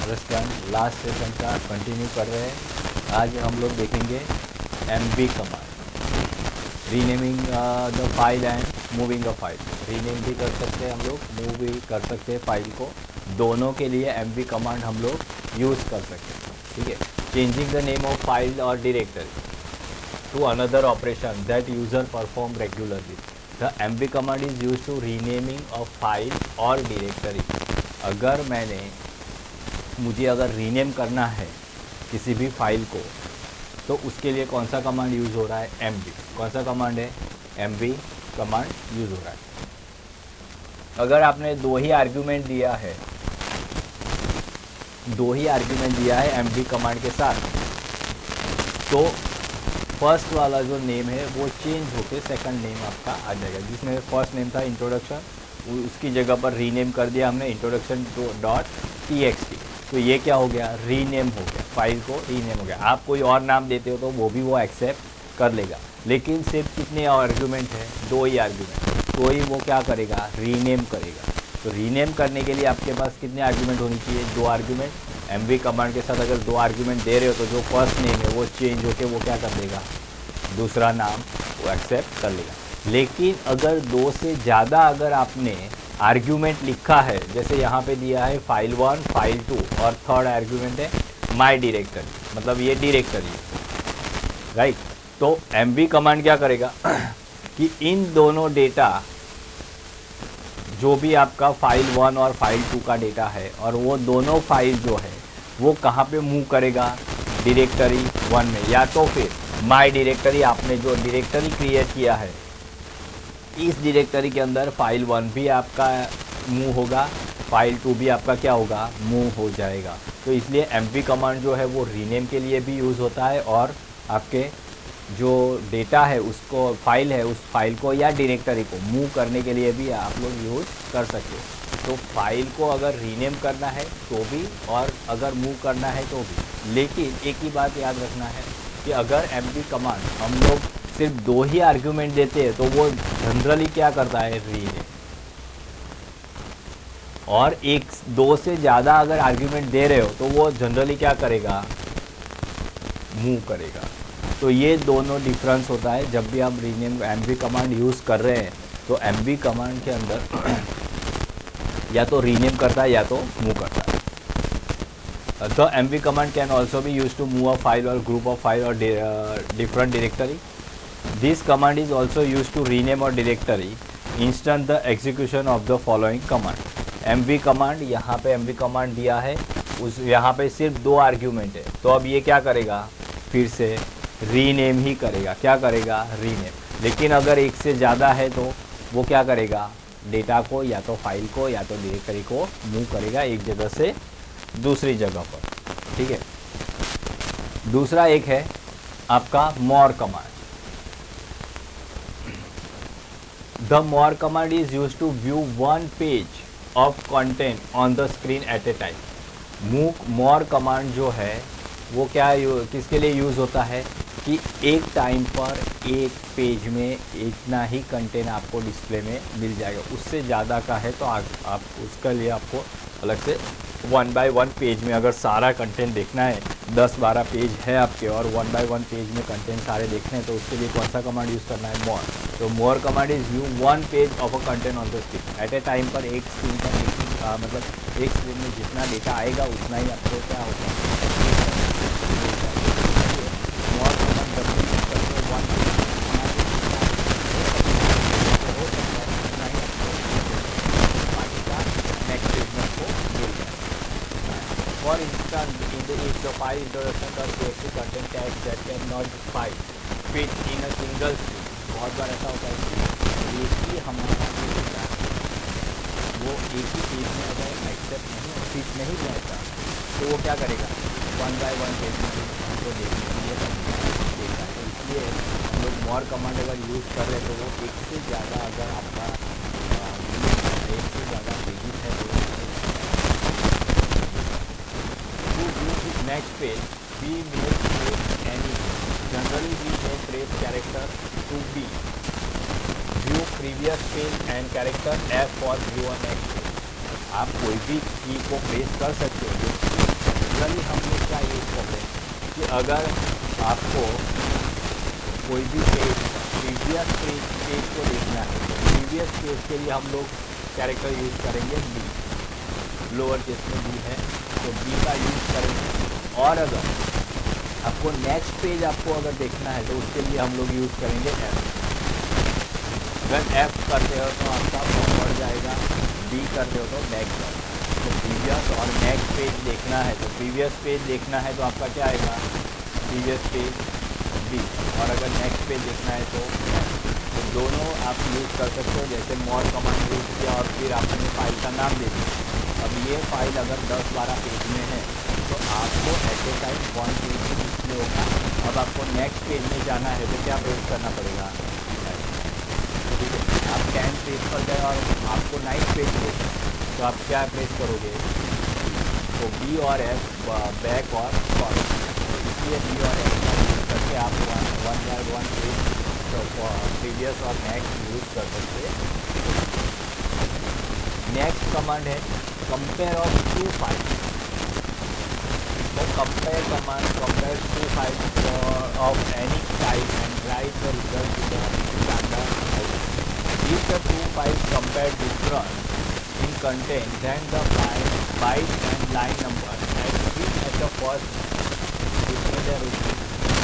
Understand last session का continue कर रहे हैं। आज हम लोग देखेंगे MV command, renaming the file and moving a file. Rename भी कर सकते हैं हम लोग, मूव भी कर सकते हैं फाइल को, दोनों के लिए MV कमांड हम लोग यूज़ कर सकते हैं। ठीक है, changing the name of file or directory to another operation that user perform regularly. The MV command is used to renaming a file or directory. अगर मुझे अगर रीनेम करना है किसी भी फाइल को, तो उसके लिए कौन सा कमांड यूज़ हो रहा है? MV। कौन सा कमांड है? MV कमांड यूज़ हो रहा है। अगर आपने दो ही आर्ग्यूमेंट दिया है MV कमांड के साथ, तो फर्स्ट वाला जो नेम है वो चेंज होके सेकंड नेम आपका आ जाएगा। जिसमें फर्स्ट नेम था इंट्रोडक्शन, उसकी जगह पर रीनेम कर दिया हमने introduction.txt, तो ये क्या हो गया? रीनेम हो गया, फाइल को रीनेम हो गया। आप कोई और नाम देते हो तो वो भी वो एक्सेप्ट कर लेगा, लेकिन सिर्फ कितने आर्ग्यूमेंट है? दो ही आर्ग्यूमेंट, तो ही वो क्या करेगा? रीनेम करेगा। तो रीनेम करने के लिए आपके पास कितने आर्ग्यूमेंट होनी चाहिए? दो आर्ग्यूमेंट। MV कमांड के साथ अगर दो आर्ग्यूमेंट दे रहे हो तो जो फर्स्ट नेम है वो चेंज होके वो क्या कर देगा? दूसरा नाम वो एक्सेप्ट कर लेगा। लेकिन अगर दो से ज़्यादा अगर आपने आर्ग्यूमेंट लिखा है, जैसे यहाँ पे दिया है फाइल 1, फाइल 2 और थर्ड आर्ग्यूमेंट है माई डायरेक्टरी, मतलब ये डायरेक्टरी, राइट। तो MV कमांड क्या करेगा कि इन दोनों डेटा, जो भी आपका फाइल 1 और फाइल 2 का डेटा है, और वो दोनों फाइल जो है वो कहाँ पे मूव करेगा? डायरेक्टरी 1 में, या तो फिर माई डायरेक्टरी, आपने जो डायरेक्टरी क्रिएट किया है इस डायरेक्टरी के अंदर फाइल 1 भी आपका मूव होगा, फाइल 2 भी आपका क्या होगा? मूव हो जाएगा। तो इसलिए MV कमांड जो है वो रीनेम के लिए भी यूज़ होता है, और आपके जो डेटा है उसको, फाइल है उस फाइल को या डायरेक्टरी को मूव करने के लिए भी आप लोग यूज़ कर सकते हो। तो फाइल को अगर रीनेम करना है तो भी, और अगर मूव करना है तो भी। लेकिन एक ही बात याद रखना है कि अगर MV कमांड हम लोग सिर्फ दो ही आर्ग्यूमेंट देते हैं तो वो जनरली क्या करता है? रीनेम। और दो से ज़्यादा अगर आर्ग्यूमेंट दे रहे हो तो वो जनरली क्या करेगा? मूव करेगा। तो ये दोनों डिफरेंस होता है जब भी आप रीनेम MV कमांड यूज़ कर रहे हैं। तो MV कमांड के अंदर या तो रीनेम करता है या तो मूव करता है। तो MV command can also be use to move a file or group of file or different directory. This command is also use to rename or directory instant the execution of the following command. MV command, यहाँ पे MV command दिया है, उस यहाँ पे सिर्फ दो argument है, तो अब ये क्या करेगा? फिर से रीनेम ही करेगा। क्या करेगा? रीनेम। लेकिन अगर एक से ज़्यादा है तो वो क्या करेगा? डेटा को या तो फाइल को या तो डायरेक्टरी को मूव करेगा एक जगह से दूसरी जगह पर। ठीक है। दूसरा एक है आपका more command. The more command is use to view one page of content on the screen at a time. More command जो है वो क्या किसके लिए यूज़ होता है कि एक टाइम पर एक पेज में इतना ही कंटेंट आपको डिस्प्ले में मिल जाएगा। उससे ज़्यादा का है तो आप उसके लिए आपको अलग से 1 बाय 1 पेज में, अगर सारा कंटेंट देखना है, 10-12 पेज है आपके और 1 बाय 1 पेज में कंटेंट सारे देखने हैं, तो उसके लिए कौन सा कमांड यूज़ करना है? मोर। तो more command is view 1 page of a content on the screen at a time पर। एक स्क्रीन पर मतलब एक स्क्रीन में जितना डेटा आएगा उतना ही आपको क्या होगा? मोर कमांड जब भी यूज़ करते हो 1 page For instance, if the file introduction or TXT content tags that cannot fit in a single screen, बहुत बार ऐसा होता है कि एक ही हमारा जो डेटा वो एक ही पेज में अगर एक्सेप्ट नहीं फिट नहीं रहता तो वो क्या करेगा? 1 बाय 1 पेज में हमको देखने के लिए देता है। तो इसलिए हम लोग मोर कमांड अगर यूज़ कर रहे हैं तो वो एक से ज़्यादा अगर आपका एक से ज़्यादा पेजेस है तो next page we may press anything. Generally we may press character to B, view previous page and character F for view on next page. आप कोई भी की को प्रेस कर सकते हो, जनरली हम लोग क्या यूज़ करते हैं कि अगर आपको कोई भी पेज प्रीवियस पेज को देखना है तो प्रीवियस पेज के लिए हम लोग कैरेक्टर यूज़ करेंगे बी, लोअर केस में बी है तो बी का यूज़ करेंगे। और अगर आपको नेक्स्ट पेज आपको अगर देखना है तो उसके लिए हम लोग यूज़ करेंगे एफ। अगर एफ करते हो तो आपका फॉरवर्ड जाएगा, बी करते हो तो बैक जाएगा। तो प्रीवियस और नेक्स्ट पेज देखना है तो प्रीवियस पेज देखना है तो आपका क्या आएगा, प्रीवियस पेज बी, और अगर नेक्स्ट पेज देखना है तो दोनों आप यूज़ कर सकते हो। जैसे मोर कमांड यूज़ किया और फिर आपने फाइल का नाम दे दिया। अब ये फाइल अगर 10-12 पेज में है तो आपको ऐसे टाइम 1 पेज डिस्प्ले होगा। अब आपको नेक्स्ट पेज में जाना है तो क्या प्रेस करना पड़ेगा, ठीक है। आप 10 पेज पर गए और आपको 9 पेज देखना तो आप क्या प्रेस करोगे, तो बी और एफ बैक और फॉरवर्ड। तो इसलिए बी और एफ का यूज़ करके आप 1 पेज तो प्रीवियस और नेक्स्ट यूज़ कर सकते हैं। नेक्स्ट कमांड है कंपेयर ऑफ 2 फाइल्स। तो compare command compare 2 files of any type and write the result to the standard output. If the 2 files compare different in content, then the file byte and line number and which at the first declared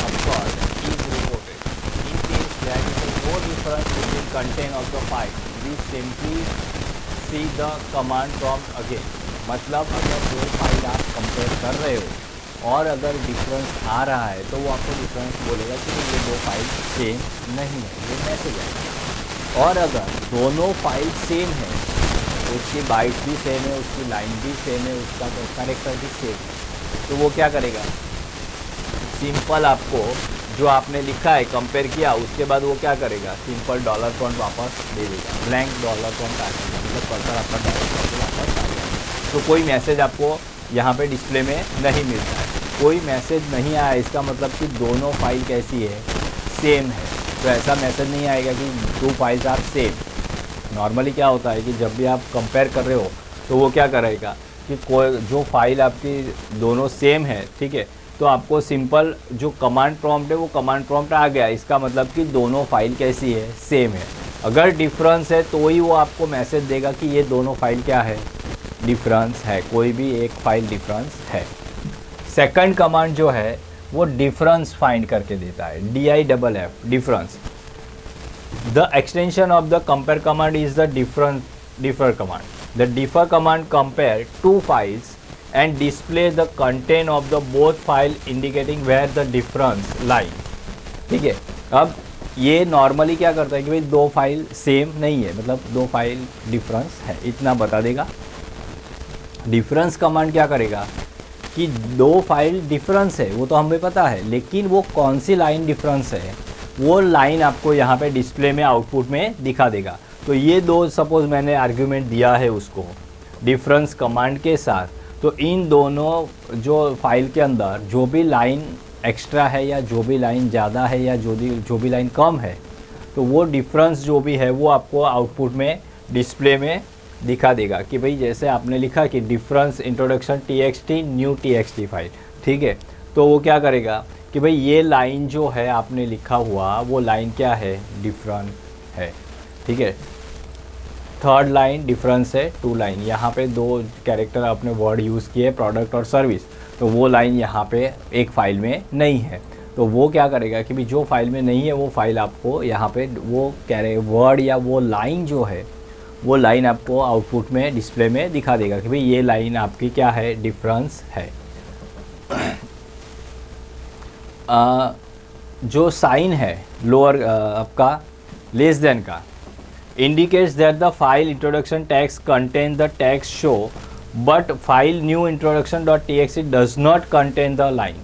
occurred is reported. In case there is no difference between content of the file, we simply see the command prompt again. मतलब अगर 2 file आप compare कर रहे हो और अगर difference आ रहा है तो वो आपको डिफरेंस बोलेगा कि ये 2 फाइल सेम नहीं है, ये मैसेज आएगा। और अगर दोनों फाइल सेम है, उसकी बाइट भी सेम है, उसकी लाइन भी सेम है, उसका कैरेक्टर भी सेम है, तो वो क्या करेगा, सिंपल आपको जो आपने लिखा है कंपेयर किया उसके बाद वो क्या करेगा, सिंपल डॉलर फॉन्ट वापस दे देगा, ब्लैंक डॉलर फॉन्ट आ जाएगा, मतलब कर्सर आपका डॉलर फॉन्ट वापस आ जाएगा। तो कोई मैसेज आपको यहाँ पे डिस्प्ले में नहीं मिलता है, कोई मैसेज नहीं आया, इसका मतलब कि दोनों फाइल कैसी है, सेम है। तो ऐसा मैसेज नहीं आएगा कि 2 फाइल्स आर सेम। नॉर्मली क्या होता है कि जब भी आप कंपेयर कर रहे हो तो वो क्या करेगा कि कोई जो फाइल आपकी दोनों सेम है, ठीक है, तो आपको सिंपल जो कमांड प्रॉम्प्ट है वो कमांड प्रॉम्प्ट आ गया, इसका मतलब कि दोनों फाइल कैसी है, सेम है। अगर डिफरेंस है तो ही वो आपको मैसेज देगा कि ये दोनों फाइल क्या है, डिफरेंस है, कोई भी एक फाइल डिफरेंस है। सेकंड कमांड जो है वो डिफरेंस फाइंड करके देता है, DIFF difference. The extension of the compare command is the differ command. The differ command compare 2 files and display the content of the both file indicating where the difference line, ठीक है। अब ये normally क्या करता है कि भाई 2 file same नहीं है, मतलब 2 फाइल डिफरेंस है, इतना बता देगा। डिफरेंस कमांड क्या करेगा कि 2 फाइल डिफरेंस है वो तो हमें पता है, लेकिन वो कौन सी लाइन डिफरेंस है वो लाइन आपको यहाँ पे डिस्प्ले में आउटपुट में दिखा देगा। तो ये 2 सपोज मैंने आर्ग्यूमेंट दिया है उसको डिफरेंस कमांड के साथ, तो इन दोनों जो फाइल के अंदर जो भी लाइन एक्स्ट्रा है या जो भी लाइन ज़्यादा है या जो भी लाइन कम है, तो वो डिफरेंस जो भी है वो आपको आउटपुट में डिस्प्ले में दिखा देगा कि भाई जैसे आपने लिखा कि difference introduction TXT new TXT file, ठीक है। तो वो क्या करेगा कि भाई ये लाइन जो है आपने लिखा हुआ वो लाइन क्या है, डिफरेंट है, ठीक है। थर्ड लाइन डिफरेंस है 2 लाइन, यहाँ पे 2 कैरेक्टर आपने वर्ड यूज़ किए प्रोडक्ट और सर्विस, तो वो लाइन यहाँ पे एक फ़ाइल में नहीं है। तो वो क्या करेगा कि भाई जो फाइल में नहीं है वो फाइल आपको यहाँ पे वो वर्ड या वो लाइन जो है वो लाइन आपको आउटपुट में डिस्प्ले में दिखा देगा कि भाई ये लाइन आपकी क्या है, डिफरेंस है। जो साइन है लोअर आपका लेस देन का indicates that the file introduction tags contain the tags show but file new introduction dot TXT does not contain the line.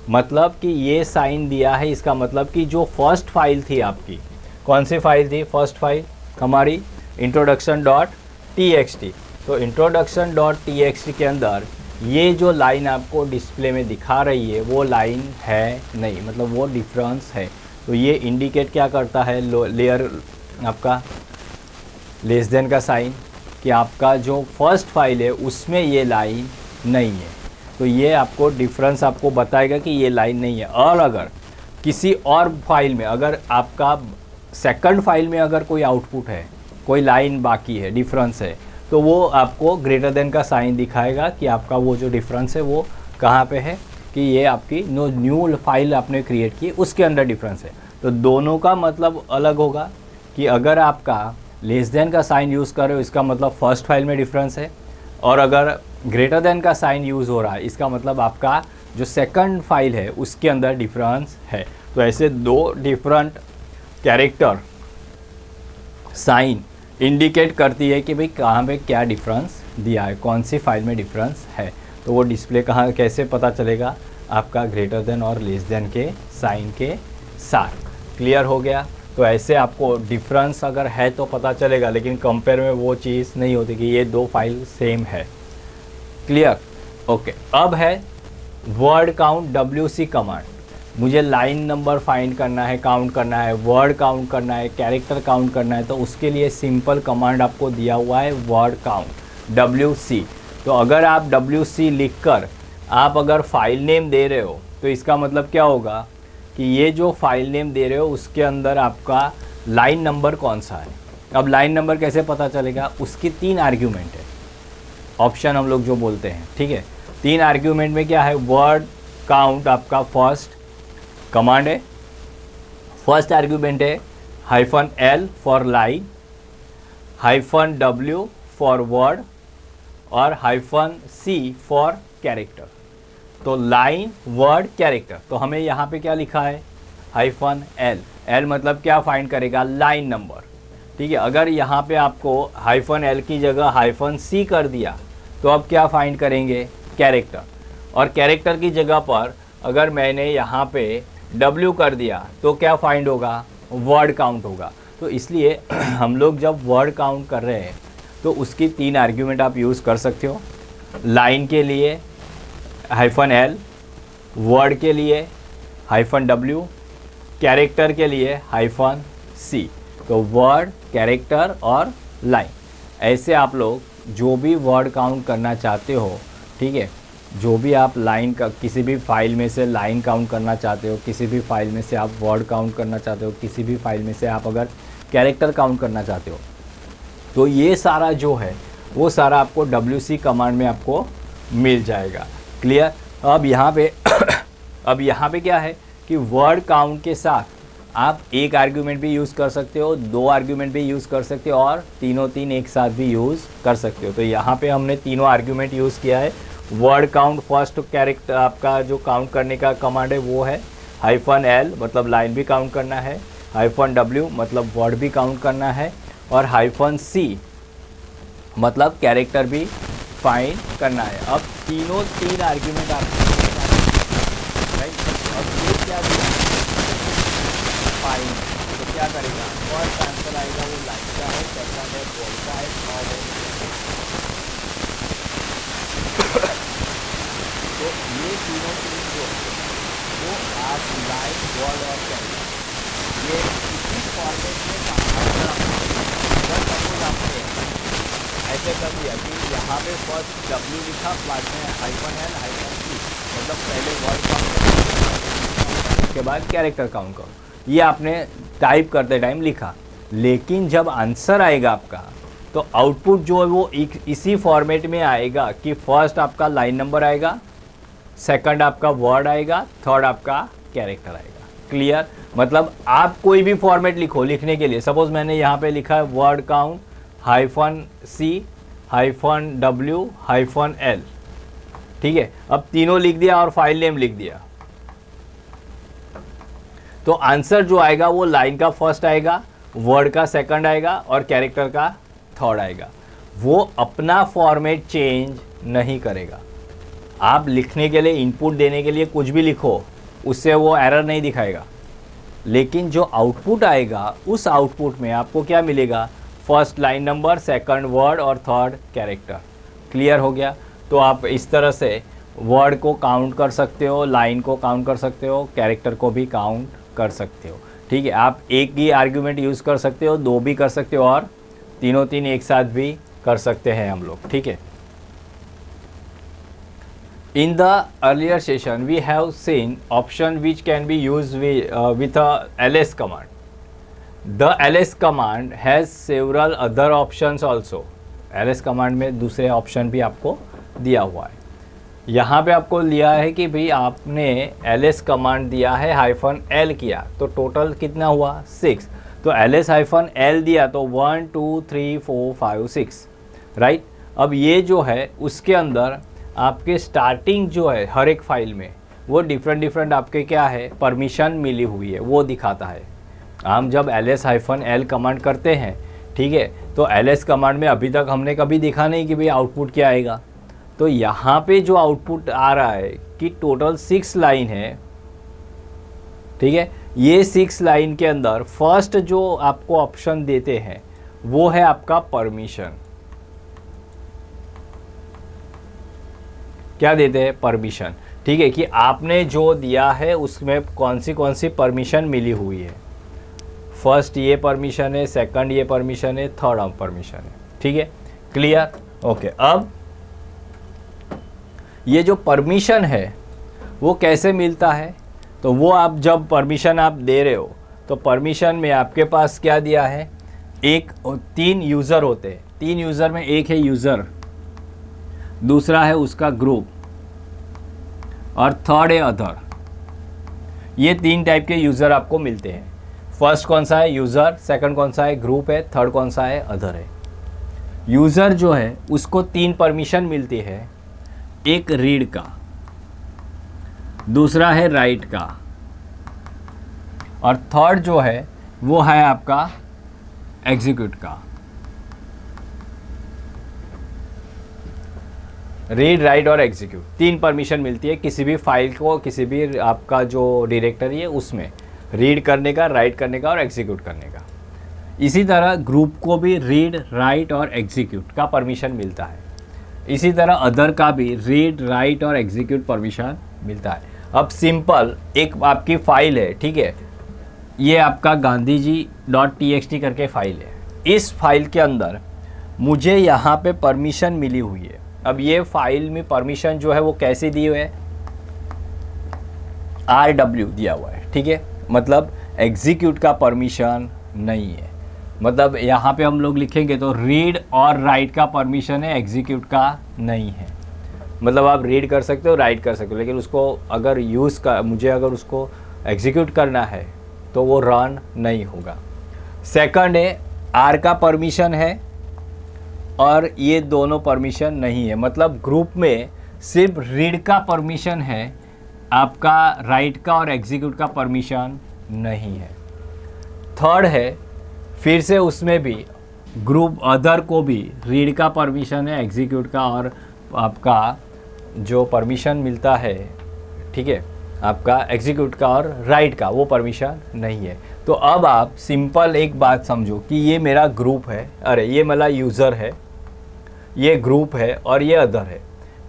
मतलब कि ये साइन दिया है, इसका मतलब कि जो फर्स्ट फाइल थी आपकी, कौन सी फाइल थी, फर्स्ट फाइल हमारी इंट्रोडक्शन डॉट TXT। तो इंट्रोडक्शन डॉट TXT के अंदर ये जो लाइन आपको डिस्प्ले में दिखा रही है वो लाइन है नहीं, मतलब वो डिफरेंस है। तो ये इंडिकेट क्या करता है, लेयर आपका लेस देन का साइन, कि आपका जो फर्स्ट फाइल है उसमें ये लाइन नहीं है। तो ये आपको डिफरेंस आपको बताएगा कि ये लाइन नहीं है। और अगर किसी और फाइल में, अगर आपका सेकंड फाइल में अगर कोई आउटपुट है, कोई लाइन बाकी है, डिफरेंस है, तो वो आपको ग्रेटर देन का साइन दिखाएगा कि आपका वो जो डिफरेंस है वो कहाँ पे है, कि ये आपकी न्यू फाइल आपने क्रिएट की उसके अंदर डिफरेंस है। तो दोनों का मतलब अलग होगा कि अगर आपका लेस देन का साइन यूज़ कर रहे हो इसका मतलब फर्स्ट फाइल में डिफरेंस है, और अगर ग्रेटर देन का साइन यूज़ हो रहा है इसका मतलब आपका जो सेकंड फाइल है उसके अंदर डिफरेंस है। तो ऐसे दो डिफरेंट कैरेक्टर साइन इंडिकेट करती है कि भाई कहाँ पे क्या डिफरेंस दिया है, कौन सी फाइल में डिफरेंस है। तो वो डिस्प्ले कहाँ कैसे पता चलेगा, आपका ग्रेटर देन और लेस देन के साइन के साथ। क्लियर हो गया। तो ऐसे आपको डिफरेंस अगर है तो पता चलेगा, लेकिन कंपेयर में वो चीज़ नहीं होती कि ये दो फाइल सेम है। क्लियर। ओके। अब है वर्ड काउंट WC कमांड। मुझे लाइन नंबर फाइंड करना है, काउंट करना है, वर्ड काउंट करना है, कैरेक्टर काउंट करना है, तो उसके लिए सिंपल कमांड आपको दिया हुआ है वर्ड काउंट WC। तो अगर आप WC लिखकर आप अगर फाइल नेम दे रहे हो तो इसका मतलब क्या होगा कि ये जो फाइल नेम दे रहे हो उसके अंदर आपका लाइन नंबर कौन सा है। अब लाइन नंबर कैसे पता चलेगा, उसकी 3 आर्ग्यूमेंट है, ऑप्शन हम लोग जो बोलते हैं, ठीक है। 3 आर्ग्यूमेंट में क्या है, वर्ड काउंट आपका फर्स्ट कमांड है, फर्स्ट आर्ग्यूमेंट है -L for line, -W for word और -C फॉर कैरेक्टर। तो लाइन, वर्ड, कैरेक्टर। तो हमें यहाँ पे क्या लिखा है, -L। L मतलब क्या फाइंड करेगा, लाइन नंबर, ठीक है। अगर यहाँ पे आपको -L की जगह -C कर दिया तो अब क्या फाइंड करेंगे, कैरेक्टर। और कैरेक्टर की जगह पर अगर मैंने यहाँ पे W कर दिया तो क्या फाइंड होगा, वर्ड काउंट होगा। तो इसलिए हम लोग जब वर्ड काउंट कर रहे हैं तो उसकी 3 आर्ग्यूमेंट आप यूज़ कर सकते हो। लाइन के लिए -L, वर्ड के लिए -W, कैरेक्टर के लिए -C। तो वर्ड, कैरेक्टर और लाइन, ऐसे आप लोग जो भी वर्ड काउंट करना चाहते हो, ठीक है, जो भी आप लाइन का किसी भी फाइल में से लाइन काउंट करना चाहते हो, किसी भी फाइल में से आप वर्ड काउंट करना चाहते हो, किसी भी फाइल में से आप अगर कैरेक्टर काउंट करना चाहते हो, तो ये सारा जो है वो सारा आपको WC कमांड में आपको मिल जाएगा। क्लियर। अब यहाँ पे क्या है कि वर्ड काउंट के साथ आप एक आर्ग्यूमेंट भी यूज़ कर सकते हो, 2 आर्ग्यूमेंट भी यूज़ कर सकते हो और तीन एक साथ भी यूज़ कर सकते हो। तो यहाँ पे हमने तीनों आर्ग्यूमेंट यूज़ किया है। वर्ड काउंट फर्स्ट कैरेक्टर आपका जो काउंट करने का कमांड है वो है -L मतलब लाइन भी काउंट करना है, -W मतलब वर्ड भी काउंट करना है और -C मतलब कैरेक्टर भी फाइंड करना है। अब तीन आर्ग्यूमेंट आप राइट। अब ये क्या दिया, फाइंड। तो क्या करेगा, फर्स्ट आंसर आएगा वो लाइन का है, सेकंड है वर्ड का है, थर्ड है। तो ये तीनों चीज जो वो आप लाइन, वर्ड और कैरेक्टर ये इसी फॉर्मेट में ऐसे कर दिया कि यहाँ पे फर्स्ट W लिखा, बाद में -L, -C मतलब पहले वर्ड काउंट उसके बाद कैरेक्टर काउंट करो। ये आपने टाइप करते टाइम लिखा, लेकिन जब आंसर आएगा आपका तो आउटपुट जो है वो इसी फॉर्मेट में आएगा कि फर्स्ट आपका लाइन नंबर आएगा, सेकंड आपका वर्ड आएगा, थर्ड आपका कैरेक्टर आएगा। क्लियर। मतलब आप कोई भी फॉर्मेट लिखो, लिखने के लिए सपोज मैंने यहाँ पे लिखा है word count -C -W -L, ठीक है। अब तीनों लिख दिया और फाइल नेम लिख दिया, तो आंसर जो आएगा वो लाइन का फर्स्ट आएगा, वर्ड का सेकंड आएगा और कैरेक्टर का थर्ड आएगा। वो अपना फॉर्मेट चेंज नहीं करेगा। आप लिखने के लिए, इनपुट देने के लिए कुछ भी लिखो, उससे वो एरर नहीं दिखाएगा, लेकिन जो आउटपुट आएगा उस आउटपुट में आपको क्या मिलेगा, first line number, second word और थर्ड कैरेक्टर। क्लियर हो गया। तो आप इस तरह से वर्ड को काउंट कर सकते हो, लाइन को काउंट कर सकते हो, कैरेक्टर को भी काउंट कर सकते हो, ठीक है। आप एक ही आर्ग्यूमेंट यूज़ कर सकते हो, 2 भी कर सकते हो और तीन एक साथ भी कर सकते हैं हम लोग, ठीक है। In the earlier session, we have seen option which can be used with a ls command. The ls command has several other options also. ls command में दूसरे ऑप्शन भी आपको दिया हुआ है. यहाँ पे आपको लिया है कि भाई आपने ls कमांड दिया है -l किया तो टोटल कितना हुआ 6. तो ls-l दिया तो 1 2 3 4 5 6 राइट. अब ये जो है उसके अंदर आपके स्टार्टिंग जो है हर एक फाइल में वो डिफरेंट आपके क्या है परमिशन मिली हुई है वो दिखाता है. हम जब ls-l कमांड करते हैं ठीक है तो ls कमांड में अभी तक हमने कभी देखा नहीं कि भाई आउटपुट क्या आएगा. तो यहाँ पे जो आउटपुट आ रहा है कि टोटल 6 लाइन है ठीक है. ये 6 लाइन के अंदर फर्स्ट जो आपको ऑप्शन देते हैं वो है आपका परमिशन. क्या देते हैं परमिशन. ठीक है कि आपने जो दिया है उसमें कौन सी परमिशन मिली हुई है. फर्स्ट ये परमिशन है, सेकंड ये परमिशन है, थर्ड परमिशन है. ठीक है क्लियर ओके. अब ये जो परमिशन है वो कैसे मिलता है तो वो आप जब परमिशन आप दे रहे हो तो परमिशन में आपके पास क्या दिया है 3 यूज़र होते हैं. 3 यूज़र में एक है यूज़र, दूसरा है उसका ग्रुप और थर्ड है अदर. ये 3 टाइप के यूज़र आपको मिलते हैं. फर्स्ट कौन सा है यूज़र, सेकंड कौन सा है ग्रुप है, थर्ड कौन सा है अदर है. यूज़र जो है उसको 3 परमिशन मिलती है. एक रीड का, दूसरा है राइट का और थर्ड जो है वो है आपका एग्जीक्यूट का. रीड राइट और एग्जीक्यूट 3 परमिशन मिलती है किसी भी फाइल को, किसी भी आपका जो डायरेक्टरी है उसमें रीड करने का, राइट करने का और एग्जीक्यूट करने का. इसी तरह ग्रुप को भी रीड राइट और एग्जीक्यूट का परमिशन मिलता है. इसी तरह अदर का भी रीड राइट और एग्जीक्यूट परमिशन मिलता है. अब सिंपल एक आपकी फाइल है ठीक है, ये आपका gandhiji.txt करके फाइल है. इस फाइल के अंदर मुझे यहाँ पे परमिशन मिली हुई है. अब ये फाइल में परमिशन जो है वो कैसे दी हुई है RW दिया हुआ है. ठीक है मतलब एग्जीक्यूट का परमिशन नहीं है. मतलब यहाँ पे हम लोग लिखेंगे तो रीड और राइट का परमिशन है, एग्जीक्यूट का नहीं है. मतलब आप रीड कर सकते हो, राइट कर सकते हो, लेकिन उसको अगर मुझे अगर उसको एग्जीक्यूट करना है तो वो रन नहीं होगा. सेकंड है R का परमिशन है और ये दोनों परमिशन नहीं है. मतलब ग्रुप में सिर्फ रीड का परमिशन है, आपका राइट का और एग्जीक्यूट का परमिशन नहीं है. थर्ड है फिर से उसमें भी ग्रुप अदर को भी रीड का परमिशन है, एग्जीक्यूट का और आपका जो परमिशन मिलता है ठीक है आपका एग्जीक्यूट का और राइट का वो परमिशन नहीं है. तो अब आप सिंपल एक बात समझो कि ये मेरा ग्रुप है, अरे ये मेरा यूज़र है, ये ग्रुप है और ये अदर है.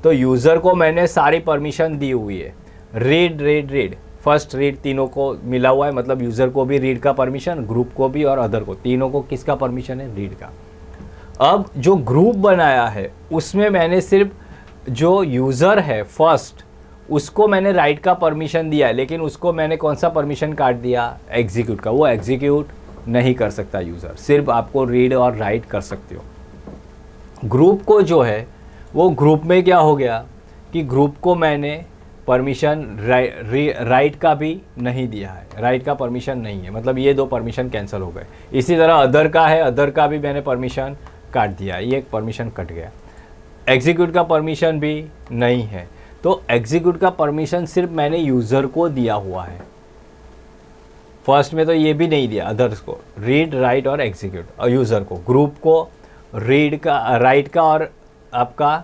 तो यूज़र को मैंने सारी परमिशन दी हुई है. रीड फर्स्ट रीड तीनों को मिला हुआ है. मतलब यूज़र को भी रीड का परमिशन, ग्रुप को भी और अदर को, तीनों को किसका परमिशन है रीड का. अब जो ग्रुप बनाया है उसमें मैंने सिर्फ जो यूज़र है फर्स्ट उसको मैंने राइट का परमिशन दिया है, लेकिन उसको मैंने कौन सा परमिशन काट दिया एग्जीक्यूट का. वो एग्जीक्यूट नहीं कर सकता यूज़र, सिर्फ आपको रीड और राइट कर सकते हो. ग्रुप को जो है वो ग्रुप में क्या हो गया कि ग्रुप को मैंने परमिशन राइट का भी नहीं दिया है, राइट का परमिशन नहीं है. मतलब ये 2 परमिशन कैंसिल हो गए. इसी तरह अदर का है, अदर का भी मैंने परमिशन काट दिया, ये एक परमिशन कट गया. एग्जीक्यूट का परमिशन भी नहीं है. तो एग्जीक्यूट का परमिशन सिर्फ मैंने यूज़र को दिया हुआ है. फर्स्ट में तो ये भी नहीं दिया अदर्स को, रीड राइट और एग्जीक्यूट, और यूज़र को, ग्रुप को रीड का राइट का और आपका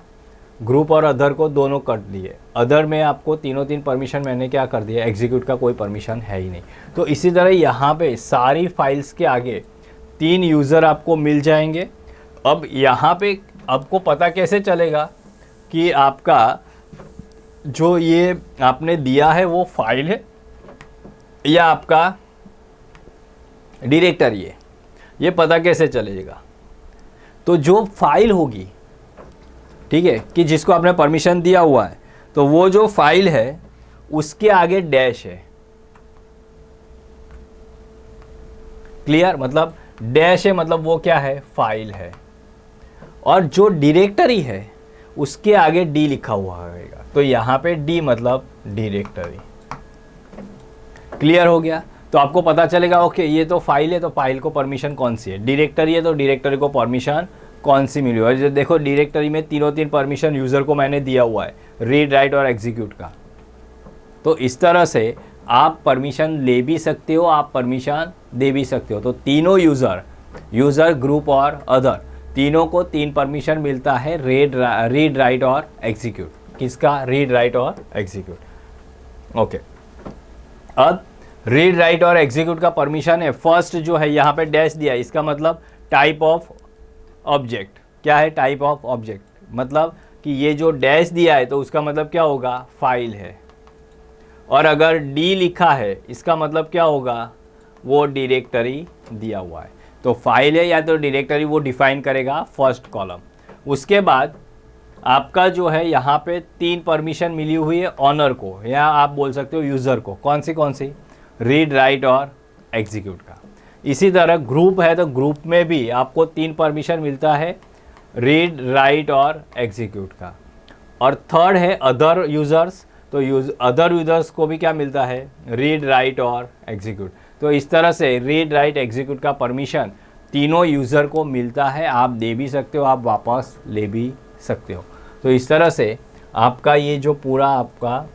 ग्रुप और अदर को दोनों कट दिए. अदर में आपको तीनों परमिशन मैंने क्या कर दिया, एग्जीक्यूट का कोई परमिशन है ही नहीं. तो इसी तरह यहाँ पे सारी फाइल्स के आगे 3 यूज़र आपको मिल जाएंगे. अब यहाँ पे आपको पता कैसे चलेगा कि आपका जो ये आपने दिया है वो फाइल है या आपका डायरेक्टरी है, ये पता कैसे चलेगा. तो जो फाइल होगी ठीक है कि जिसको आपने परमिशन दिया हुआ है तो वो जो फाइल है उसके आगे डैश है। क्लियर? मतलब डैश है मतलब वो क्या है, फाइल है। और जो डायरेक्टरी है उसके आगे डी लिखा हुआ रहेगा, तो यहाँ पे डी मतलब डायरेक्टरी। क्लियर हो गया? तो आपको पता चलेगा ओके ये तो फाइल है, तो फाइल को परमिशन कौन सी है, डायरेक्टरी है तो डायरेक्टरी को परमिशन कौन सी मिली है। जो देखो डायरेक्टरी में तीन परमिशन यूज़र को मैंने दिया हुआ है, रीड राइट और एग्जीक्यूट का। तो इस तरह से आप परमिशन ले भी सकते हो, आप परमिशन दे भी सकते हो। तो तीनों यूज़र ग्रुप और अदर, तीनों को 3 परमिशन मिलता है, रीड राइट और एग्जीक्यूट। किसका? रीड राइट और एग्जीक्यूट। ओके, अब रीड राइट और एग्जीक्यूट का परमिशन है। फर्स्ट जो है यहाँ पे डैश दिया, इसका मतलब टाइप ऑफ ऑब्जेक्ट। क्या है? Type of object. मतलब कि ये जो डैश दिया है तो उसका मतलब क्या होगा, फाइल है। और अगर डी लिखा है इसका मतलब क्या होगा, वो डायरेक्टरी दिया हुआ है। तो फाइल है या तो डायरेक्टरी, वो डिफाइन करेगा फर्स्ट कॉलम। उसके बाद आपका जो है यहाँ पे 3 परमिशन मिली हुई है ऑनर को, या आप बोल सकते हो यूज़र को। कौन सी? रीड राइट और एग्जीक्यूट का। इसी तरह ग्रुप है तो ग्रुप में भी आपको 3 परमिशन मिलता है, रीड राइट और एग्जीक्यूट का। और थर्ड है अदर यूज़र्स, तो अदर यूज़र्स को भी क्या मिलता है, रीड राइट और एग्जीक्यूट। तो इस तरह से रीड राइट एग्जीक्यूट का परमिशन तीनों यूज़र को मिलता है। आप दे भी सकते हो, आप वापस ले भी सकते हो। तो इस तरह से आपका ये जो पूरा आपका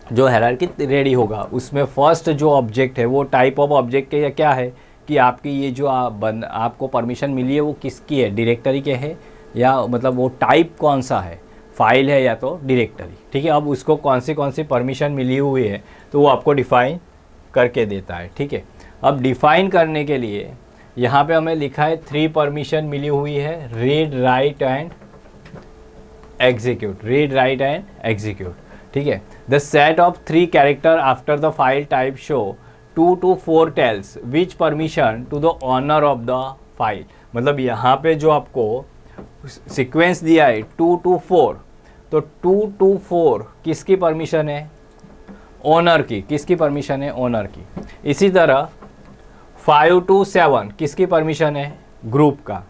जो हायरार्की रेडी होगा, उसमें फर्स्ट जो ऑब्जेक्ट है वो टाइप ऑफ ऑब्जेक्ट के क्या है कि आपकी ये जो आपको परमिशन मिली है वो किसकी है, डायरेक्टरी के है, या मतलब वो टाइप कौन सा है, फाइल है या तो डायरेक्टरी। ठीक है, अब उसको कौन सी परमिशन मिली हुई है तो वो आपको डिफाइन करके देता है। ठीक है, अब डिफाइन करने के लिए यहाँ पे हमें लिखा है 3 परमिशन मिली हुई है, read write and execute. Read write and execute. ठीक है, the set of 3 character after the file type show 2 to 4 tells which permission to the owner of the file. मतलब यहाँ पे जो आपको सीक्वेंस दिया है 2 to 4, तो 2 to 4 किसकी परमिशन है, ओनर की। किसकी परमिशन है, ओनर की। इसी तरह 5 to 7 किसकी परमिशन है, ग्रुप का।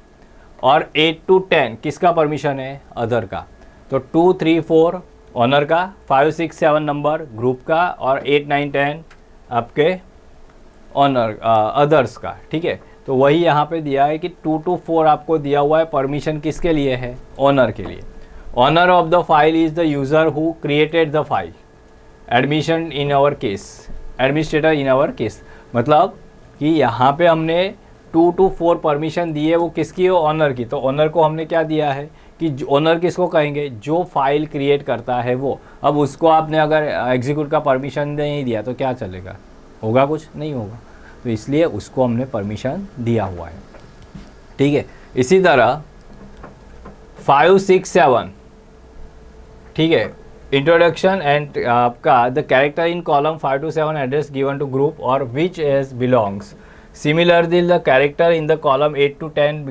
और 8 to 10 किसका परमिशन है, अदर का। तो 2, 3, 4 ऑनर का, 5, 6, 7 नंबर ग्रुप का, और 8, 9, 10 आपके ऑनर अदर्स का। ठीक है, तो वही यहाँ पे दिया है कि 2 to 4 आपको दिया हुआ है, परमिशन किसके लिए है, ओनर के लिए। Owner of the file is the user who created the file, admission in our case, administrator in our case. मतलब कि यहाँ पे हमने 2 to 4 परमिशन दी है, वो किसकी है, ओनर की। तो ओनर को हमने क्या दिया है कि ओनर किसको कहेंगे, जो फाइल क्रिएट करता है वो। अब उसको आपने अगर एग्जीक्यूट का परमिशन नहीं दिया तो क्या चलेगा, होगा कुछ नहीं होगा। तो इसलिए उसको हमने परमिशन दिया हुआ है। ठीक है, इसी तरह 5, 6, 7, ठीक है, इंट्रोडक्शन एंड आपका the character in column 5 to 7 address given to group or which age belongs. Similarly the character in the column 8 to 10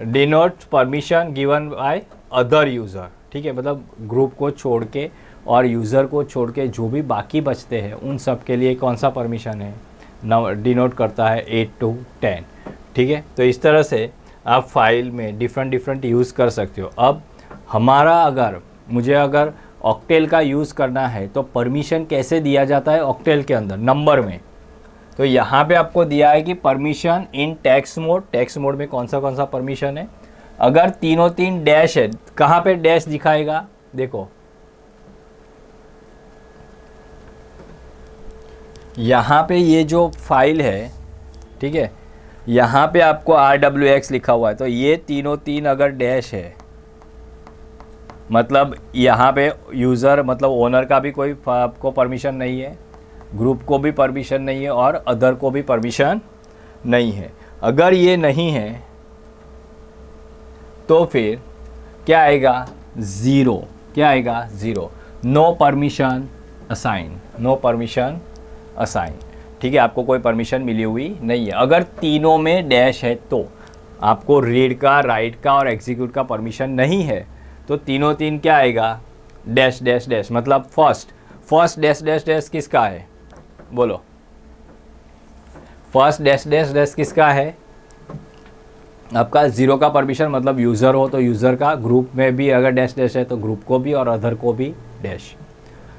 denote permission given by other user. ठीक है, मतलब ग्रुप को छोड़ के और यूज़र को छोड़ के जो भी बाकी बचते हैं उन सब के लिए कौन सा परमिशन है, डिनोट करता है 8 to 10। ठीक है, तो इस तरह से आप फाइल में डिफरेंट यूज़ कर सकते हो। अब मुझे अगर ऑक्टेल का यूज़ करना है तो परमिशन कैसे दिया जाता है ऑक्टेल के अंदर, नंबर में। तो यहाँ पे आपको दिया है कि परमिशन इन टेक्स्ट मोड। टेक्स्ट मोड में कौन सा परमिशन है, अगर 3 डैश है, कहाँ पे डैश दिखाएगा, देखो यहाँ पे ये जो फाइल है, ठीक है, यहाँ पे आपको RWX लिखा हुआ है। तो ये 3 अगर डैश है मतलब यहाँ पे यूज़र मतलब ओनर का भी कोई आपको परमिशन नहीं है, ग्रुप को भी परमिशन नहीं है और अदर को भी परमिशन नहीं है। अगर ये नहीं है तो फिर क्या आएगा, ज़ीरो। क्या आएगा, zero. No permission assign, no permission assign. ठीक है, आपको कोई परमिशन मिली हुई नहीं है। अगर तीनों में डैश है तो आपको रीड का, राइट का और एग्जीक्यूट का परमिशन नहीं है, तो 3 क्या आएगा, डैश डैश डैश मतलब फर्स्ट डैश डैश डैश किसका है, बोलो। फर्स्ट डैश डैश डैश किसका है, आपका 0 का परमिशन मतलब यूज़र हो तो यूज़र का, ग्रुप में भी अगर डैश डैश है तो ग्रुप को भी और अदर को भी डैश।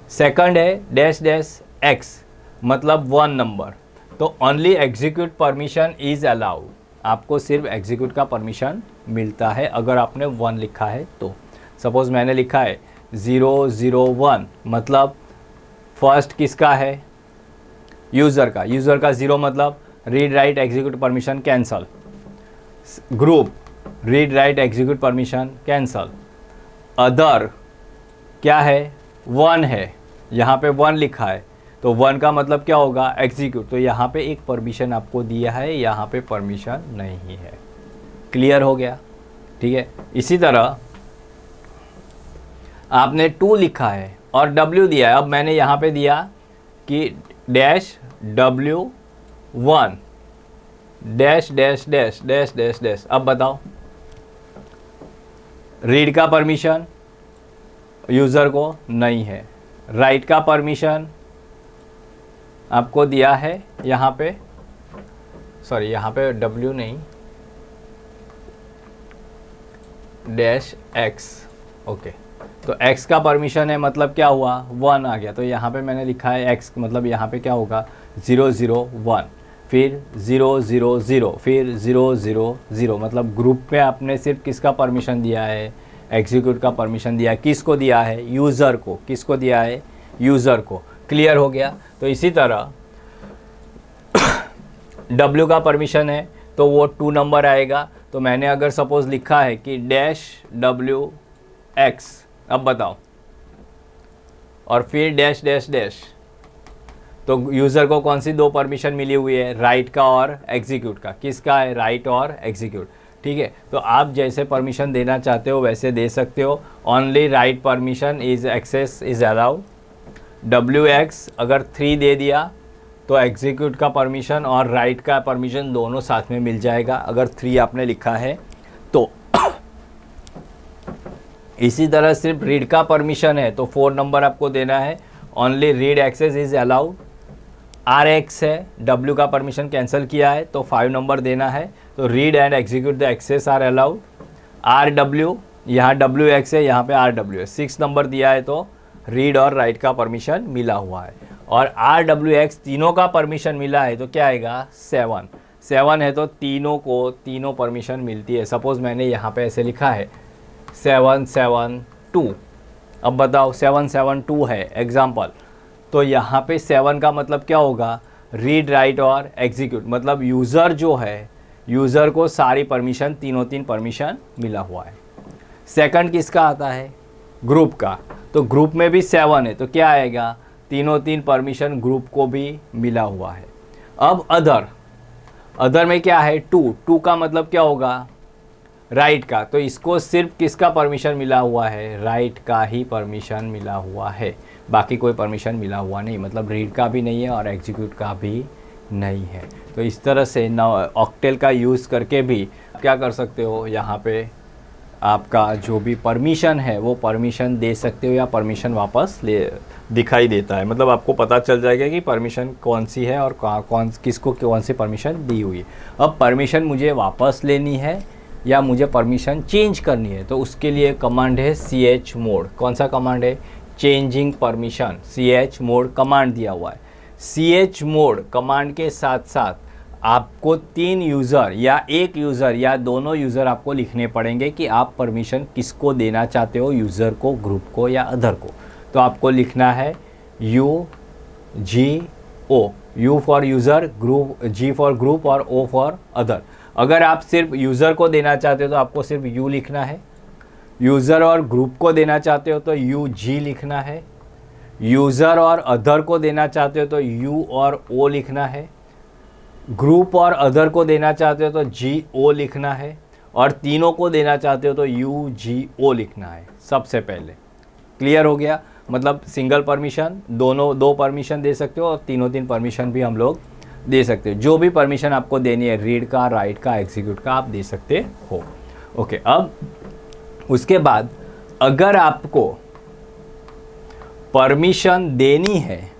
सेकंड है डैश डैश एक्स मतलब 1 नंबर, तो only execute permission is allowed, आपको सिर्फ एग्जीक्यूट का परमिशन मिलता है अगर आपने 1 लिखा है तो। सपोज़ मैंने लिखा है 001 मतलब फर्स्ट किसका है, यूज़र का, यूज़र का 0 मतलब read write execute permission cancel, group read write execute permission cancel, other क्या है 1 है, यहाँ पे 1 लिखा है तो 1 का मतलब क्या होगा एग्जीक्यूट, तो यहाँ पे एक परमिशन आपको दिया है, यहाँ पे परमिशन नहीं है। क्लियर हो गया, ठीक है। इसी तरह आपने 2 लिखा है और W दिया है, अब मैंने यहाँ पे दिया कि dash W1 dash dash dash dash dash dash, अब बताओ रीड का परमिशन यूज़र को नहीं है, राइट का परमिशन आपको दिया है यहाँ पे, सॉरी यहाँ पे W नहीं डैश X, ओके, तो X का परमिशन है मतलब क्या हुआ 1 आ गया, तो यहाँ पे मैंने लिखा है X मतलब यहाँ पे क्या होगा 001, फिर 000, फिर 000 मतलब ग्रुप में आपने सिर्फ किसका परमिशन दिया है, एग्जीक्यूट का परमिशन दिया है, किसको दिया है यूज़र को, किसको दिया है यूज़र को। क्लियर हो गया। तो इसी तरह W का परमिशन है तो वो 2 नंबर आएगा, तो मैंने अगर सपोज़ लिखा है कि डैश WX, अब बताओ, और फिर डैश डैश डैश, तो यूज़र को कौन सी 2 परमिशन मिली हुई है, राइट का और एग्जीक्यूट का, किसका है राइट और एग्जीक्यूट, ठीक है। तो आप जैसे परमिशन देना चाहते हो वैसे दे सकते हो, only write permission is access is allowed. WX अगर 3 दे दिया तो एग्जीक्यूट का परमिशन और राइट का परमिशन दोनों साथ में मिल जाएगा अगर 3 आपने लिखा है तो। इसी तरह सिर्फ रीड का परमिशन है तो 4 नंबर आपको देना है, only read access is allowed. RX है, W का परमिशन कैंसिल किया है तो 5 नंबर देना है, तो read and execute the access are allowed. RW यहाँ WX है, यहाँ पे RW है, 6 नंबर दिया है तो रीड और राइट का परमिशन मिला हुआ है, और RWX तीनों का परमिशन मिला है तो क्या आएगा 7 है तो तीनों परमिशन मिलती है। सपोज़ मैंने यहाँ पे ऐसे लिखा है 772, अब बताओ 772 है एग्जाम्पल, तो यहाँ पे 7 का मतलब क्या होगा रीड राइट और एग्जीक्यूट, मतलब यूज़र जो है यूज़र को सारी परमिशन तीन परमिशन मिला हुआ है। सेकंड किसका आता है ग्रुप का, तो ग्रुप में भी 7 है तो क्या आएगा तीन परमिशन ग्रुप को भी मिला हुआ है। अब अदर में क्या है 2 का मतलब क्या होगा राइट का, तो इसको सिर्फ किसका परमिशन मिला हुआ है राइट का ही परमिशन मिला हुआ है, बाकी कोई परमिशन मिला हुआ नहीं, मतलब रीड का भी नहीं है और एग्जीक्यूट का भी नहीं है। तो इस तरह से ऑक्टेल का यूज़ करके भी क्या कर सकते हो, यहाँ पे आपका जो भी परमिशन है वो परमिशन दे सकते हो या परमिशन वापस ले दिखाई देता है, मतलब आपको पता चल जाएगा कि परमिशन कौन सी है और किसको कौन सी परमिशन दी हुई है। अब परमिशन मुझे वापस लेनी है या मुझे परमिशन चेंज करनी है तो उसके लिए कमांड है ch मोड। कौन सा कमांड है changing permission, ch mode command दिया हुआ है। ch मोड कमांड के साथ साथ आपको 3 यूज़र या 1 यूज़र या दोनों यूज़र आपको लिखने पड़ेंगे कि आप परमिशन किसको देना चाहते हो, यूज़र को, ग्रुप को या अदर को। तो आपको लिखना है UGO, U for user, group, G for group और O फॉर अदर। अगर आप सिर्फ यूज़र को देना चाहते हो तो आपको सिर्फ U लिखना है, यूज़र और ग्रुप को देना चाहते हो तो UG लिखना है, यूज़र और अदर को देना चाहते हो तो U और O लिखना है, ग्रुप और अदर को देना चाहते हो तो GO लिखना है, और तीनों को देना चाहते हो तो UGO लिखना है सबसे पहले। क्लियर हो गया, मतलब सिंगल परमिशन, दो परमिशन दे सकते हो और तीन परमिशन भी हम लोग दे सकते हो। जो भी परमिशन आपको देनी है रीड का, राइट का, एग्जीक्यूट का, आप दे सकते हो। ओके, अब उसके बाद अगर आपको परमिशन देनी है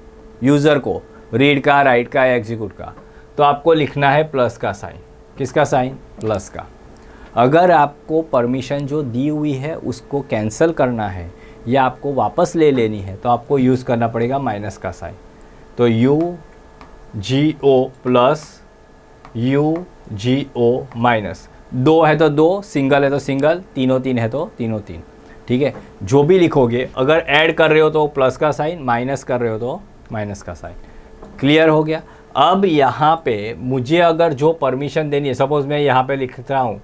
यूज़र को, रीड का, राइट का या एग्जीक्यूट का, तो आपको लिखना है प्लस का साइन। किसका साइन? प्लस का। अगर आपको परमिशन जो दी हुई है उसको कैंसिल करना है या आपको वापस ले लेनी है तो आपको यूज़ करना पड़ेगा माइनस का साइन। तो UGO प्लस UGO माइनस, 2 है तो 2, सिंगल है तो सिंगल, तीनों 3 है तो तीनों 3। ठीक है, जो भी लिखोगे, अगर ऐड कर रहे हो तो प्लस का साइन, माइनस कर रहे हो तो माइनस का साइन। क्लियर हो गया? अब यहाँ पे मुझे अगर जो परमिशन देनी है, सपोज मैं यहाँ पे लिख रहा हूँ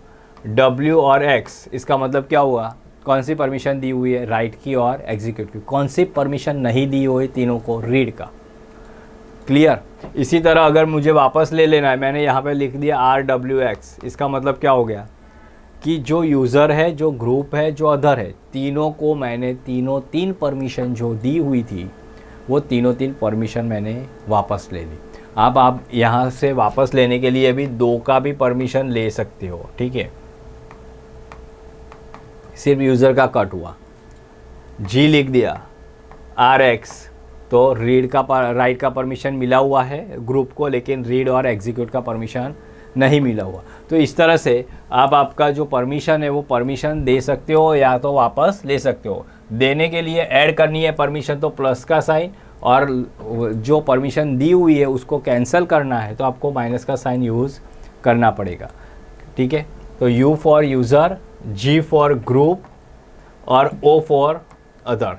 W और X, इसका मतलब क्या हुआ? कौन सी परमिशन दी हुई है? राइट की और एग्जीक्यूट की। कौन सी परमिशन नहीं दी हुई तीनों को? रीड का। क्लियर? इसी तरह अगर मुझे वापस ले लेना है, मैंने यहाँ पे लिख दिया RWX, इसका मतलब क्या हो गया कि जो यूज़र है, जो ग्रुप है, जो अदर है, तीनों को मैंने तीनों 3 परमिशन जो दी हुई थी वो तीनों 3 परमिशन मैंने वापस ले ली। अब आप यहाँ से वापस लेने के लिए भी 2 का भी परमिशन ले सकते हो। ठीक है, सिर्फ यूज़र का कट हुआ, G लिख दिया, RX, तो रीड का राइट का परमिशन मिला हुआ है ग्रुप को, लेकिन रीड और एग्जीक्यूट का परमिशन नहीं मिला हुआ। तो इस तरह से आप आपका जो परमिशन है वो परमिशन दे सकते हो या तो वापस ले सकते हो। देने के लिए ऐड करनी है परमिशन तो प्लस का साइन, और जो परमिशन दी हुई है उसको कैंसिल करना है तो आपको माइनस का साइन यूज़ करना पड़ेगा। ठीक है, तो U for user, G for group और O for other.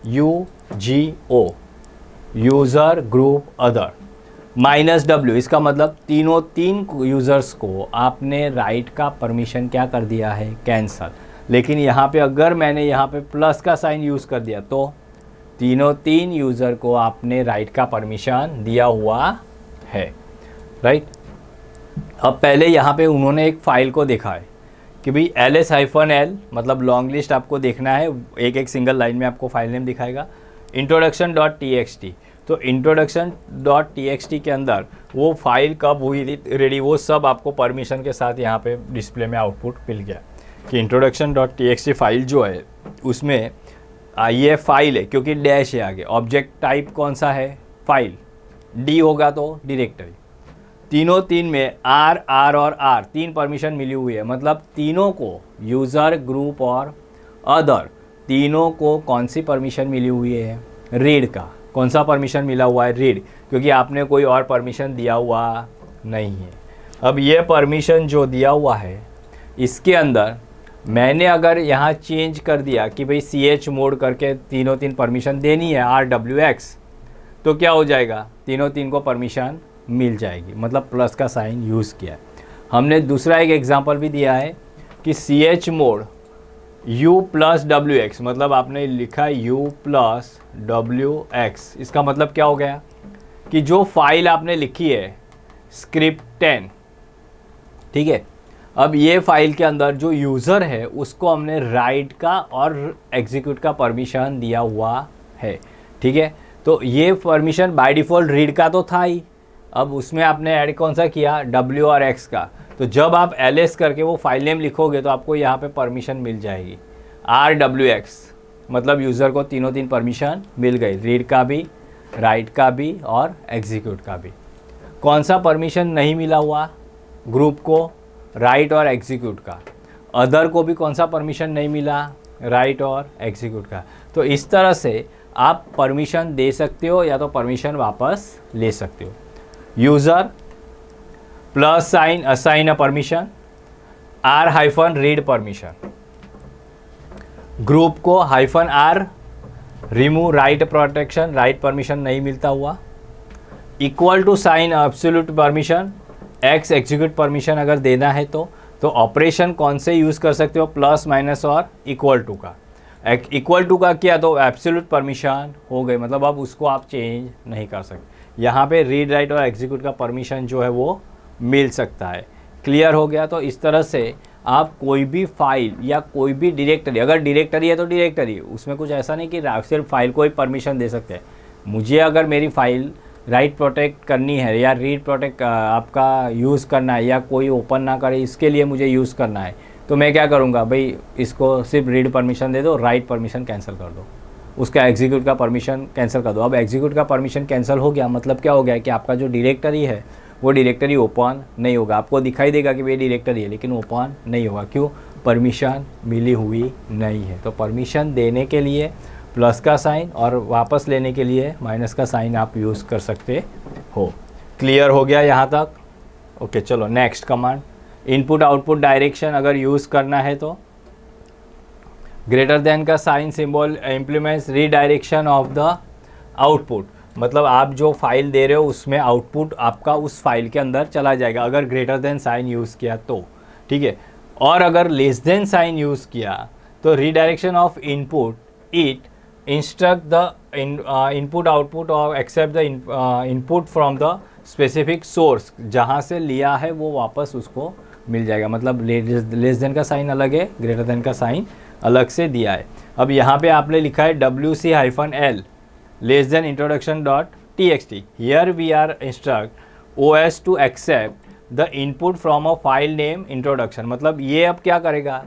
UGO, user group other, minus W, इसका मतलब तीनों 3 यूज़र्स को आपने राइट का परमिशन क्या कर दिया है? कैंसल। लेकिन यहाँ पे अगर मैंने यहाँ पे प्लस का साइन यूज़ कर दिया तो तीनों 3 यूज़र को आपने राइट का परमिशन दिया हुआ है। राइट, अब पहले यहाँ पे उन्होंने एक फ़ाइल को देखा है कि भाई ls-l, मतलब लॉन्ग लिस्ट आपको देखना है, एक सिंगल लाइन में आपको फाइल नेम दिखाएगा, introduction.txt। तो introduction.txt के अंदर वो फाइल कब हुई थी रेडी, वो सब आपको परमिशन के साथ यहाँ पे डिस्प्ले में आउटपुट मिल गया कि introduction.txt फाइल जो है उसमें ये फाइल है, क्योंकि डैश है आगे। ऑब्जेक्ट टाइप कौन सा है? फाइल। D होगा तो डिरेक्टरी। तीनों 3 में R और R 3 परमिशन मिली हुई है, मतलब तीनों को, यूज़र, ग्रुप और अदर, तीनों को कौन सी परमिशन मिली हुई है? रीड का। कौन सा परमिशन मिला हुआ है? रीड, क्योंकि आपने कोई और परमिशन दिया हुआ नहीं है। अब ये परमिशन जो दिया हुआ है इसके अंदर मैंने अगर यहाँ चेंज कर दिया कि भाई CH मोड करके तीनों 3 परमिशन देनी है RWX, तो क्या हो जाएगा? तीनों 3 को परमिशन मिल जाएगी, मतलब प्लस का साइन यूज़ किया है। हमने दूसरा एक एग्जांपल भी दिया है कि CH mode U plus WX, मतलब आपने लिखा U प्लस WX, इसका मतलब क्या हो गया कि जो फाइल आपने लिखी है स्क्रिप्ट 10, ठीक है, अब ये फाइल के अंदर जो यूज़र है उसको हमने राइट का और एग्जीक्यूट का परमिशन दिया हुआ है। ठीक है, तो ये परमिशन बाय डिफ़ॉल्ट रीड का तो था ही, अब उसमें आपने ऐड कौन सा किया? W और X का। तो जब आप ls करके वो फाइल नेम लिखोगे तो आपको यहाँ पे परमिशन मिल जाएगी RWX, मतलब यूज़र को तीनों 3 परमिशन मिल गई, रीड का भी, राइट का भी और एग्जीक्यूट का भी। कौन सा परमिशन नहीं मिला हुआ? ग्रुप को, राइट और एग्जीक्यूट का। अदर को भी कौन सा परमिशन नहीं मिला? राइट और एग्जीक्यूट का। तो इस तरह से आप परमिशन दे सकते हो या तो परमिशन वापस ले सकते हो। User plus sign assign a permission, R-रीड परमिशन। ग्रुप को -R remove write protection, write permission नहीं मिलता हुआ, equal to sign absolute permission, X execute permission अगर देना है तो ऑपरेशन कौन से यूज़ कर सकते हो? प्लस, माइनस और इक्वल टू का। इक्वल टू का किया तो एब्सोल्यूट परमिशन हो गई, मतलब अब उसको आप चेंज नहीं कर सकते। यहाँ पे रीड, राइट और एग्जीक्यूट का परमिशन जो है वो मिल सकता है। क्लियर हो गया? तो इस तरह से आप कोई भी फाइल या कोई भी डायरेक्टरी, अगर डायरेक्टरी है तो डायरेक्टरी, उसमें कुछ ऐसा नहीं कि सिर्फ फाइल को ही परमिशन दे सकते हैं। मुझे अगर मेरी फाइल राइट प्रोटेक्ट करनी है या रीड प्रोटेक्ट आपका यूज़ करना है या कोई ओपन ना करे, इसके लिए मुझे यूज़ करना है, तो मैं क्या करूँगा? भाई इसको सिर्फ रीड परमिशन दे दो, राइट परमिशन कैंसिल कर दो। उसका एग्जीक्यूट का परमिशन कैंसिल कर दो। अब एग्जीक्यूट का परमिशन कैंसिल हो गया, मतलब क्या हो गया कि आपका जो डायरेक्टरी है वो डायरेक्टरी ओपन नहीं होगा। आपको दिखाई देगा कि ये डायरेक्टरी है लेकिन ओपन नहीं होगा। क्यों? परमिशन मिली हुई नहीं है। तो परमिशन देने के लिए प्लस का साइन और वापस लेने के लिए माइनस का साइन आप यूज़ कर सकते हो। क्लियर हो गया यहाँ तक? ओके, चलो next command. Input output direction अगर यूज़ करना है तो ग्रेटर देन का sign symbol implements redirection of the output. मतलब आप जो फाइल दे रहे हो उसमें आउटपुट आपका उस फाइल के अंदर चला जाएगा अगर ग्रेटर देन साइन यूज़ किया तो, ठीक है। और अगर लेस देन साइन यूज़ किया तो redirection of input it instruct the input output or accept the input from the specific source. जहाँ से लिया है वो वापस उसको मिल जाएगा। मतलब लेस देन का साइन अलग है, ग्रेटर देन का साइन अलग से दिया है। अब यहाँ पे आपने लिखा है WC-L less than introduction dot TXT। Here we are instruct OS to accept the input from a file name introduction. मतलब ये अब क्या करेगा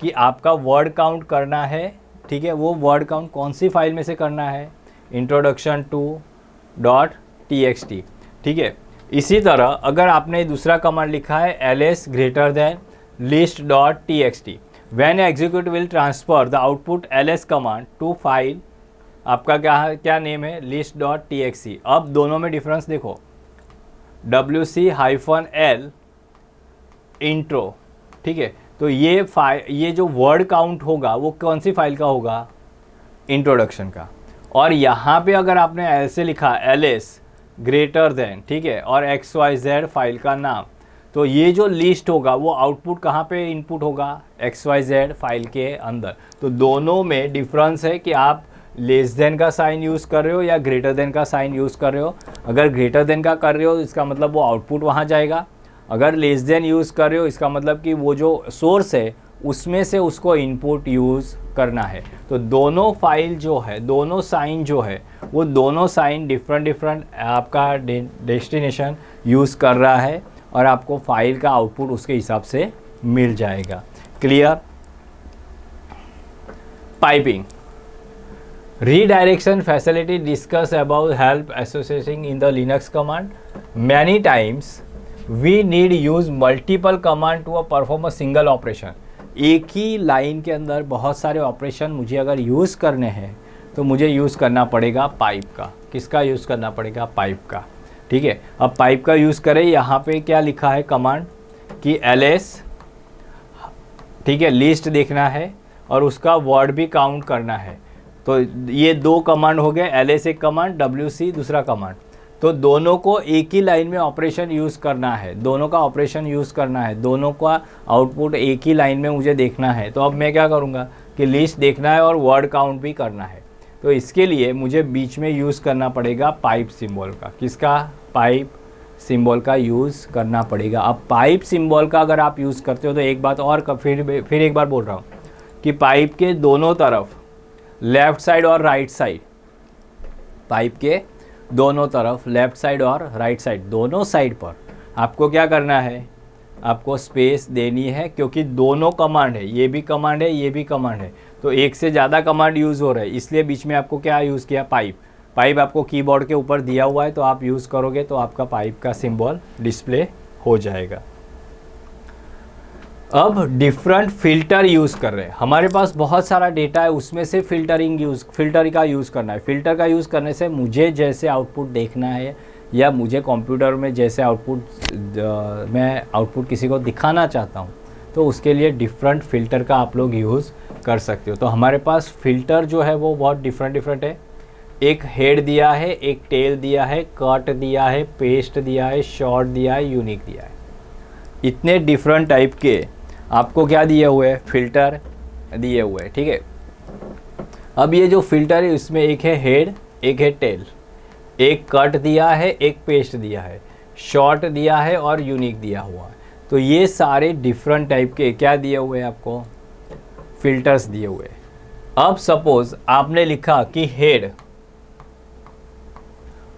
कि आपका वर्ड काउंट करना है, ठीक है। वो वर्ड काउंट कौन सी फाइल में से करना है? introduction2.txt, ठीक है। इसी तरह अगर आपने दूसरा कमांड लिखा है ls greater than list.txt, when execute will transfer the output ls command to file, आपका क्या नेम है? list.txt। अब दोनों में डिफरेंस देखो, WC-L इंट्रो, ठीक है। तो ये जो वर्ड काउंट होगा वो कौन सी फाइल का होगा? इंट्रोडक्शन का। और यहाँ पे अगर आपने ऐसे लिखा ls ग्रेटर देन, ठीक है, और XYZ फाइल का नाम, तो ये जो लिस्ट होगा वो आउटपुट कहाँ पे इनपुट होगा? XYZ फाइल के अंदर। तो दोनों में डिफरेंस है कि आप लेस देन का साइन यूज़ कर रहे हो या ग्रेटर देन का साइन यूज़ कर रहे हो। अगर ग्रेटर देन का कर रहे हो इसका मतलब वो आउटपुट वहाँ जाएगा। अगर लेस देन यूज़ कर रहे हो इसका मतलब कि वो जो सोर्स है उसमें से उसको इनपुट यूज़ करना है। तो दोनों फाइल जो है, दोनों साइन जो है, वो दोनों साइन डिफरेंट आपका डेस्टिनेशन यूज़ कर रहा है और आपको फाइल का आउटपुट उसके हिसाब से मिल जाएगा। Clear? Piping redirection facility discussed above help associating in the Linux command. Many times we need use multiple command to perform a single operation. एक ही लाइन के अंदर बहुत सारे ऑपरेशन मुझे अगर यूज़ करने हैं तो मुझे यूज़ करना पड़ेगा पाइप का। किसका यूज़ करना पड़ेगा? पाइप का, ठीक है। अब पाइप का यूज़ करें, यहाँ पे क्या लिखा है कमांड कि ls, ठीक है, लिस्ट देखना है और उसका वर्ड भी काउंट करना है। तो ये दो कमांड हो गए, ls एक कमांड, WC दूसरा कमांड। तो दोनों को एक ही लाइन में ऑपरेशन यूज़ करना है, दोनों का ऑपरेशन यूज़ करना है, दोनों का आउटपुट एक ही लाइन में मुझे देखना है। तो अब मैं क्या करूँगा कि लिस्ट देखना है और वर्ड काउंट भी करना है। तो इसके लिए मुझे बीच में यूज़ करना पड़ेगा पाइप सिंबल का। किसका? पाइप सिंबल का यूज़ करना पड़ेगा। अब पाइप सिंबल का अगर आप यूज़ करते हो तो एक बात और फिर एक बार बोल रहा हूँ कि पाइप के दोनों तरफ लेफ़्ट साइड और राइट साइड, पाइप के दोनों तरफ लेफ़्ट साइड और राइट साइड, दोनों साइड पर आपको क्या करना है? आपको स्पेस देनी है, क्योंकि दोनों कमांड है, ये भी कमांड है, ये भी कमांड है। तो एक से ज़्यादा कमांड यूज़ हो रहा है, इसलिए बीच में आपको क्या यूज़ किया? पाइप। पाइप आपको कीबोर्ड के ऊपर दिया हुआ है, तो आप यूज़ करोगे तो आपका पाइप का सिंबल डिस्प्ले हो जाएगा। अब डिफरेंट फ़िल्टर यूज़ कर रहे हैं। हमारे पास बहुत सारा डेटा है, उसमें से फ़िल्टर का यूज़ करना है। फ़िल्टर का यूज़ करने से मुझे जैसे आउटपुट देखना है या मुझे कंप्यूटर में जैसे मैं आउटपुट किसी को दिखाना चाहता हूँ, तो उसके लिए डिफरेंट फ़िल्टर का आप लोग यूज़ कर सकते हो। तो हमारे पास फ़िल्टर जो है वो बहुत डिफरेंट है। एक हेड दिया है, एक टेल दिया है, कट दिया है, पेस्ट दिया है, शॉर्ट दिया है, यूनिक दिया है। इतने डिफरेंट टाइप के आपको क्या दिए हुए हैं? फ़िल्टर दिए हुए हैं, ठीक है। अब ये जो फ़िल्टर है इसमें एक है हेड, एक है टेल, एक कट दिया है, एक पेस्ट दिया है, शॉर्ट दिया है और यूनिक दिया हुआ है। तो ये सारे डिफरेंट टाइप के क्या दिए हुए हैं? आपको फ़िल्टर्स दिए हुए हैं। अब सपोज़ आपने लिखा कि हेड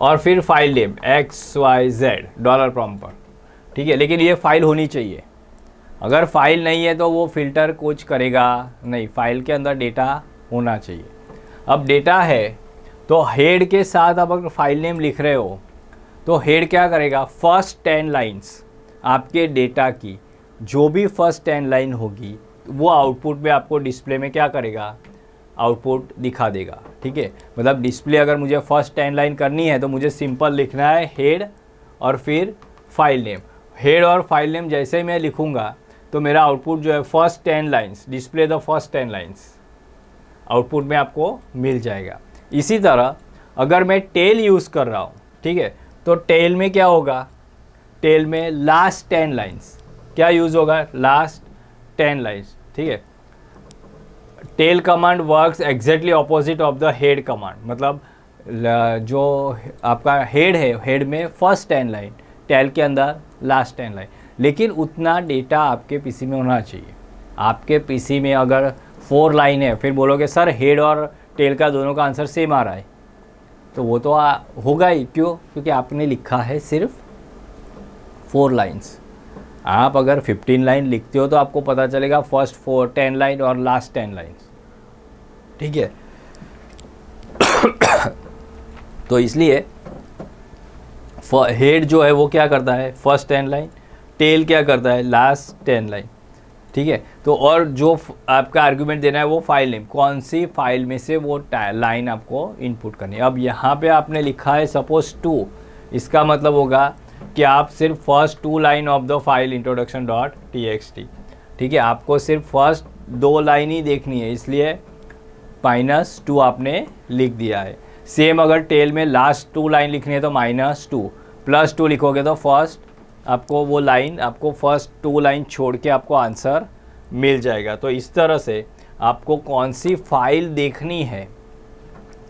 और फिर file name XYZ dollar prompt पर, ठीक है, लेकिन ये फाइल होनी चाहिए। अगर फाइल नहीं है तो वो फ़िल्टर कुछ करेगा नहीं, फाइल के अंदर डेटा होना चाहिए। अब डेटा है तो हेड के साथ आप अगर फाइल नेम लिख रहे हो तो हेड क्या करेगा, फर्स्ट 10 लाइन्स आपके डेटा की जो भी फर्स्ट 10 लाइन होगी वो आउटपुट में आपको डिस्प्ले में क्या करेगा, आउटपुट दिखा देगा। ठीक है, मतलब डिस्प्ले अगर मुझे फर्स्ट 10 लाइन करनी है तो मुझे सिंपल लिखना है हेड और फिर फाइल नेम। हेड और फाइल नेम जैसे ही मैं लिखूंगा तो मेरा आउटपुट जो है first 10 lines, display the first 10 lines output में आपको मिल जाएगा। इसी तरह अगर मैं टेल यूज़ कर रहा हूँ, ठीक है, तो टेल में क्या होगा, टेल में लास्ट 10 लाइन्स क्या यूज़ होगा, लास्ट 10 लाइन्स। ठीक है, tail command works exactly opposite of the head command, मतलब जो आपका हेड है, हेड में फर्स्ट 10 लाइन, टेल के अंदर लास्ट 10 लाइन। लेकिन उतना डेटा आपके पीसी में होना चाहिए। आपके पीसी में अगर 4 लाइन है, फिर बोलोगे सर हेड और टेल का दोनों का आंसर सेम आ रहा है, तो वो तो होगा ही। क्यों? क्योंकि आपने लिखा है सिर्फ 4 लाइन्स। आप अगर 15 लाइन लिखते हो तो आपको पता चलेगा फर्स्ट 10 लाइन और लास्ट 10 लाइन्स। ठीक है तो इसलिए हेड जो है वो क्या करता है, फर्स्ट 10 लाइन, टेल क्या करता है, लास्ट 10 लाइन। ठीक है, तो और जो आपका आर्गुमेंट देना है वो फाइल नेम, कौन सी फाइल में से वो लाइन आपको इनपुट करनी है। अब यहाँ पे आपने लिखा है सपोज 2, इसका मतलब होगा कि आप सिर्फ first 2 line of the file introduction.txt, ठीक है, आपको सिर्फ फर्स्ट 2 लाइन ही देखनी है, इसलिए -2 आपने लिख दिया है। सेम अगर टेल में लास्ट 2 लाइन लिखनी है तो -2, +2 लिखोगे तो फर्स्ट आपको वो लाइन, आपको फर्स्ट 2 लाइन छोड़ के आपको आंसर मिल जाएगा। तो इस तरह से आपको कौन सी फाइल देखनी है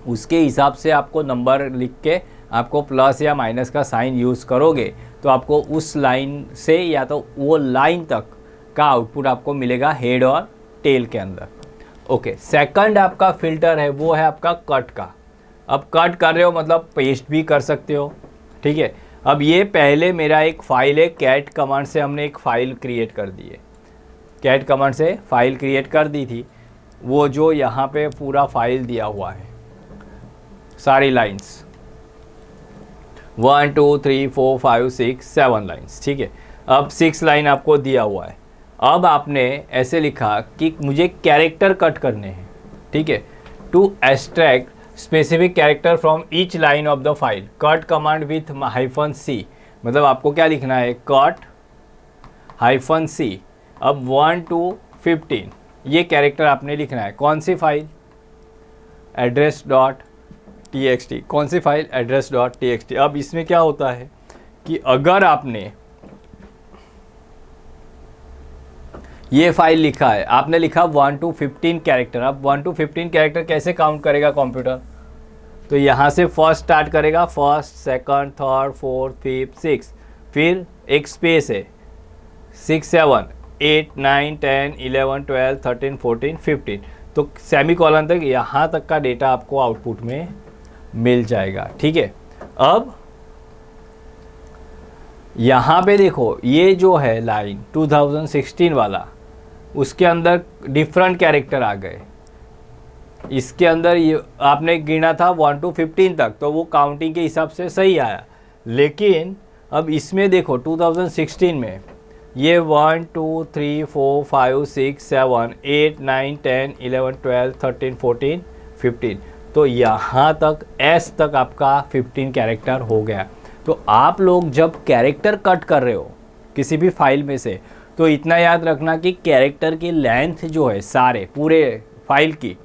उसके हिसाब से आपको नंबर लिख के आपको प्लस या माइनस का साइन यूज़ करोगे तो आपको उस लाइन से या तो वो लाइन तक का आउटपुट आपको मिलेगा हेड और टेल के अंदर। ओके, सेकंड आपका फिल्टर है वो है आपका कट का। अब कट कर रहे हो मतलब पेस्ट भी कर सकते हो। ठीक है, अब ये पहले मेरा एक फ़ाइल है, कैट कमांड से हमने एक फ़ाइल क्रिएट कर दी है, कैट कमांड से फाइल क्रिएट कर दी थी, वो जो यहाँ पे पूरा फाइल दिया हुआ है, सारी लाइंस 1 2 3 4 5 6 7 लाइंस। ठीक है, अब 6 लाइन आपको दिया हुआ है। अब आपने ऐसे लिखा कि मुझे कैरेक्टर कट करने हैं। ठीक है, to extract specific character from each line of the file, cut command with -c, मतलब आपको क्या लिखना है, कट -c। अब 1 to 15 ये कैरेक्टर आपने लिखना है। कौन सी फाइल, address.txt, कौन सी फाइल, address.txt। अब इसमें क्या होता है कि अगर आपने ये फाइल लिखा है, आपने लिखा 1 to 15 कैरेक्टर। अब 1 to 15 कैरेक्टर कैसे काउंट करेगा कंप्यूटर, तो यहाँ से फर्स्ट स्टार्ट करेगा, first, second, third, fourth, fifth, six, फिर एक स्पेस है 6 7 8 9 10 11 12 13 14 15, तो सेमी कॉलन तक, यहाँ तक का डेटा आपको आउटपुट में मिल जाएगा। ठीक है, अब यहाँ पे देखो ये जो है लाइन 2016 वाला, उसके अंदर डिफरेंट कैरेक्टर आ गए। इसके अंदर ये आपने गिना था 1 to 15 तक, तो वो काउंटिंग के हिसाब से सही आया। लेकिन अब इसमें देखो 2016 में ये 1 2 3 4 5 6 7 8 9 10 11 12 13 14 15, तो यहाँ तक एस तक आपका 15 कैरेक्टर हो गया। तो आप लोग जब कैरेक्टर कट कर रहे हो किसी भी फाइल में से, तो इतना याद रखना कि कैरेक्टर की लेंथ जो है सारे पूरे फाइल की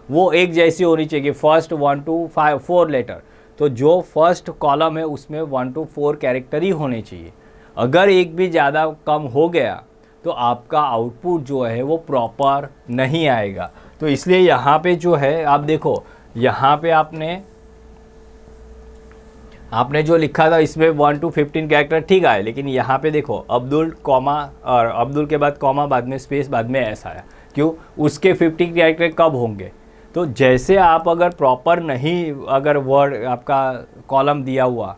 वो एक जैसी होनी चाहिए, फर्स्ट 1 to 4 लेटर। तो जो फर्स्ट कॉलम है उसमें 1 to 4 कैरेक्टर ही होने चाहिए। अगर एक भी ज़्यादा कम हो गया तो आपका आउटपुट जो है वो प्रॉपर नहीं आएगा। तो इसलिए यहाँ पे जो है आप देखो, यहाँ पे आपने जो लिखा था इसमें 1 to 15 कैरेक्टर ठीक आए, लेकिन यहाँ पे देखो अब्दुल कॉमा, और अब्दुल के बाद कॉमा, बाद में स्पेस, बाद में एस आया। क्यों? उसके 50 कैरेक्टर कब होंगे? तो जैसे आप अगर प्रॉपर नहीं, अगर वर्ड आपका कॉलम दिया हुआ,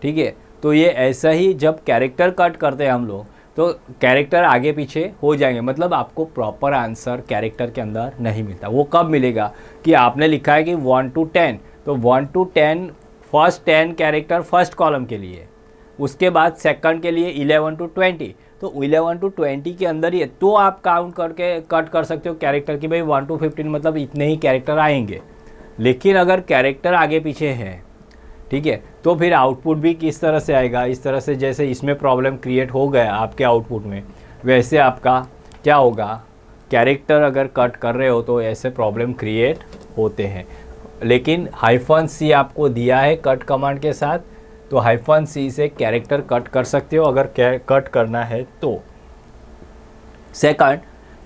ठीक है, तो ये ऐसा ही जब कैरेक्टर कट करते हैं हम लोग, तो कैरेक्टर आगे पीछे हो जाएंगे, मतलब आपको प्रॉपर आंसर कैरेक्टर के अंदर नहीं मिलता। वो कब मिलेगा कि आपने लिखा है कि 1 to 10, तो 1 to 10 first 10 character first column के लिए, उसके बाद सेकंड के लिए 11 to 20, तो 11 to 20 के अंदर ही तो आप काउंट करके कट कर सकते हो कैरेक्टर की भाई 1 to 15 मतलब इतने ही कैरेक्टर आएंगे। लेकिन अगर कैरेक्टर आगे पीछे है, ठीक है, तो फिर आउटपुट भी किस तरह से आएगा, इस तरह से जैसे इसमें प्रॉब्लम क्रिएट हो गया आपके आउटपुट में, वैसे आपका क्या होगा, कैरेक्टर अगर कट कर रहे हो तो ऐसे प्रॉब्लम क्रिएट होते हैं। लेकिन -c आपको दिया है कट कमांड के साथ, तो -c से कैरेक्टर कट कर सकते हो अगर कट करना है तो। सेकंड,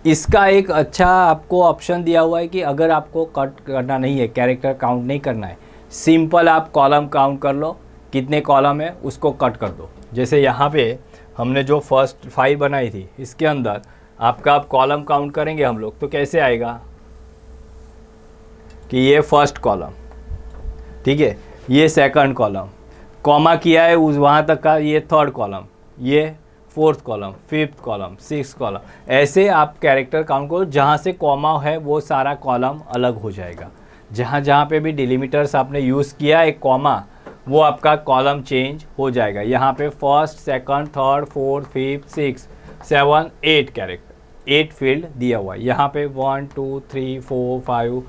इसका एक अच्छा आपको ऑप्शन दिया हुआ है कि अगर आपको कट करना नहीं है, कैरेक्टर काउंट नहीं करना है, सिंपल आप कॉलम काउंट कर लो, कितने कॉलम है उसको कट कर दो। जैसे यहाँ पे हमने जो फर्स्ट फाइल बनाई थी, इसके अंदर आपका आप कॉलम काउंट करेंगे हम लोग, तो कैसे आएगा कि ये फर्स्ट कॉलम, ठीक है, ये सेकंड कॉलम, कॉमा किया है उस वहाँ तक का, ये थर्ड कॉलम, ये fourth column, fifth column, six column, ऐसे आप कैरेक्टर काउंट करो। जहाँ से कॉमा है वो सारा कॉलम अलग हो जाएगा। जहाँ जहाँ पे भी डिलीमीटर्स आपने यूज़ किया है कॉमा, वो आपका कॉलम चेंज हो जाएगा। यहाँ पे first, second, third, fourth, fifth, six, 7, 8 character, 8 field दिया हुआ है। यहाँ पे 1 2 3 4 5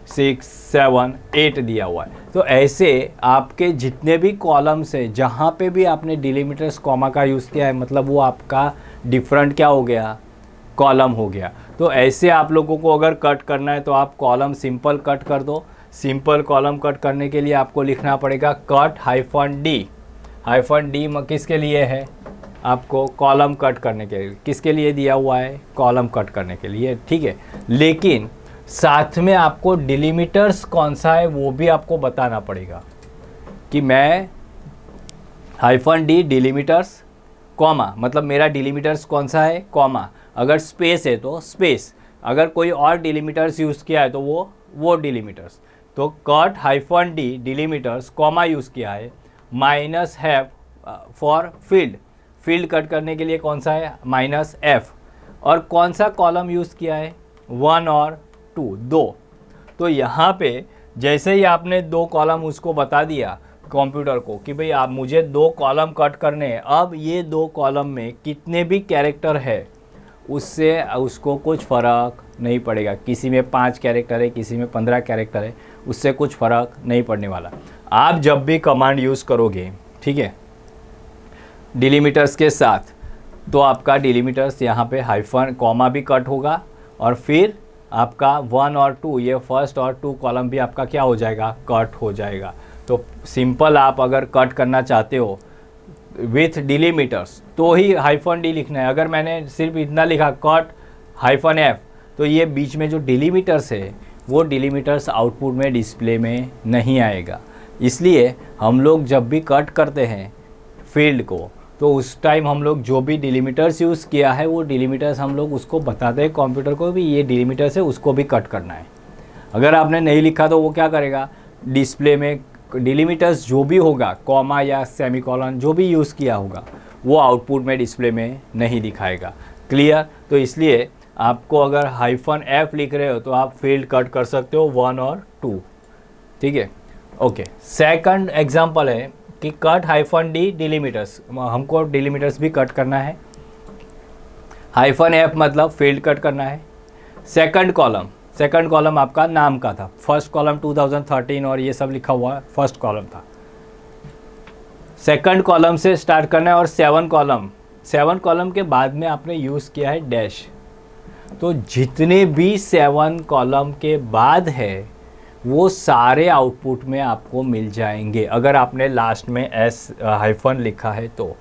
6 7 8 दिया हुआ है। तो ऐसे आपके जितने भी कॉलम्स है, जहाँ पे भी आपने डिलीमीटर्स कॉमा का यूज़ किया है, मतलब वो आपका डिफरेंट क्या हो गया, कॉलम हो गया। तो ऐसे आप लोगों को अगर कट करना है तो आप कॉलम सिंपल कट कर दो। सिंपल कॉलम कट करने के लिए आपको लिखना पड़ेगा कट -d। -d किसके लिए है, आपको कॉलम कट करने के लिए। किसके लिए दिया हुआ है, कॉलम कट करने के लिए, ठीक है। लेकिन साथ में आपको डिलीमीटर्स कौन सा है वो भी आपको बताना पड़ेगा कि मैं -d डिलीमीटर्स कॉमा, मतलब मेरा डिलीमीटर्स कौन सा है, कॉमा। अगर स्पेस है तो स्पेस, अगर कोई और डिलीमीटर्स यूज़ किया है तो वो डिलीमीटर्स। तो cut -d delimiters comma use किया है, -f for field, field cut करने के लिए कौन सा है, -f। और कौन सा कॉलम यूज़ किया है, 1 और 2, 2। तो यहाँ पे जैसे ही आपने 2 कॉलम उसको बता दिया कंप्यूटर को कि भाई आप मुझे 2 कॉलम कट करने हैं, अब ये 2 कॉलम में कितने भी कैरेक्टर है उससे उसको कुछ फ़र्क नहीं पड़ेगा। किसी में 5 कैरेक्टर है, किसी में 15 कैरेक्टर है, उससे कुछ फ़र्क नहीं पड़ने वाला। आप जब भी कमांड यूज़ करोगे, ठीक है, डिलीमीटर्स के साथ, तो आपका डिलीमीटर्स यहाँ पे हाइफन कॉमा भी कट होगा और फिर आपका 1 और 2, ये फर्स्ट और 2 कॉलम भी आपका क्या हो जाएगा, कट हो जाएगा। तो सिंपल आप अगर कट करना चाहते हो विथ डिलीमीटर्स तो ही -d लिखना है। अगर मैंने सिर्फ इतना लिखा कट -f, तो ये बीच में जो डिलीमीटर्स है वो डिलीमीटर्स आउटपुट में डिस्प्ले में नहीं आएगा। इसलिए हम लोग जब भी कट करते हैं फील्ड को, तो उस टाइम हम लोग जो भी डिलीमीटर्स यूज़ किया है वो डिलीमीटर्स हम लोग उसको बताते हैं कंप्यूटर को भी ये डिलीमीटर्स है, उसको भी कट करना है। अगर आपने नहीं लिखा तो वो क्या करेगा, डिस्प्ले में डिलीमीटर्स जो भी होगा, कॉमा या सेमीकोलन जो भी यूज़ किया होगा, वो आउटपुट में डिस्प्ले में नहीं दिखाएगा। क्लियर। तो इसलिए आपको अगर -f लिख रहे हो तो आप फील्ड कट कर सकते हो 1 और 2, ठीक है। ओके, सेकंड एग्जांपल है कि कट -d डिलीमीटर्स, हमको डिलीमीटर्स भी कट करना है। -f मतलब फील्ड कट करना है। सेकंड कॉलम आपका नाम का था, फर्स्ट कॉलम 2013 और ये सब लिखा हुआ फर्स्ट कॉलम था। सेकंड कॉलम से स्टार्ट करना है और 7 कॉलम के बाद में आपने यूज़ किया है डैश। तो जितने भी 7 कॉलम के बाद है वो सारे आउटपुट में आपको मिल जाएंगे अगर आपने लास्ट में s हाइफन लिखा है। तो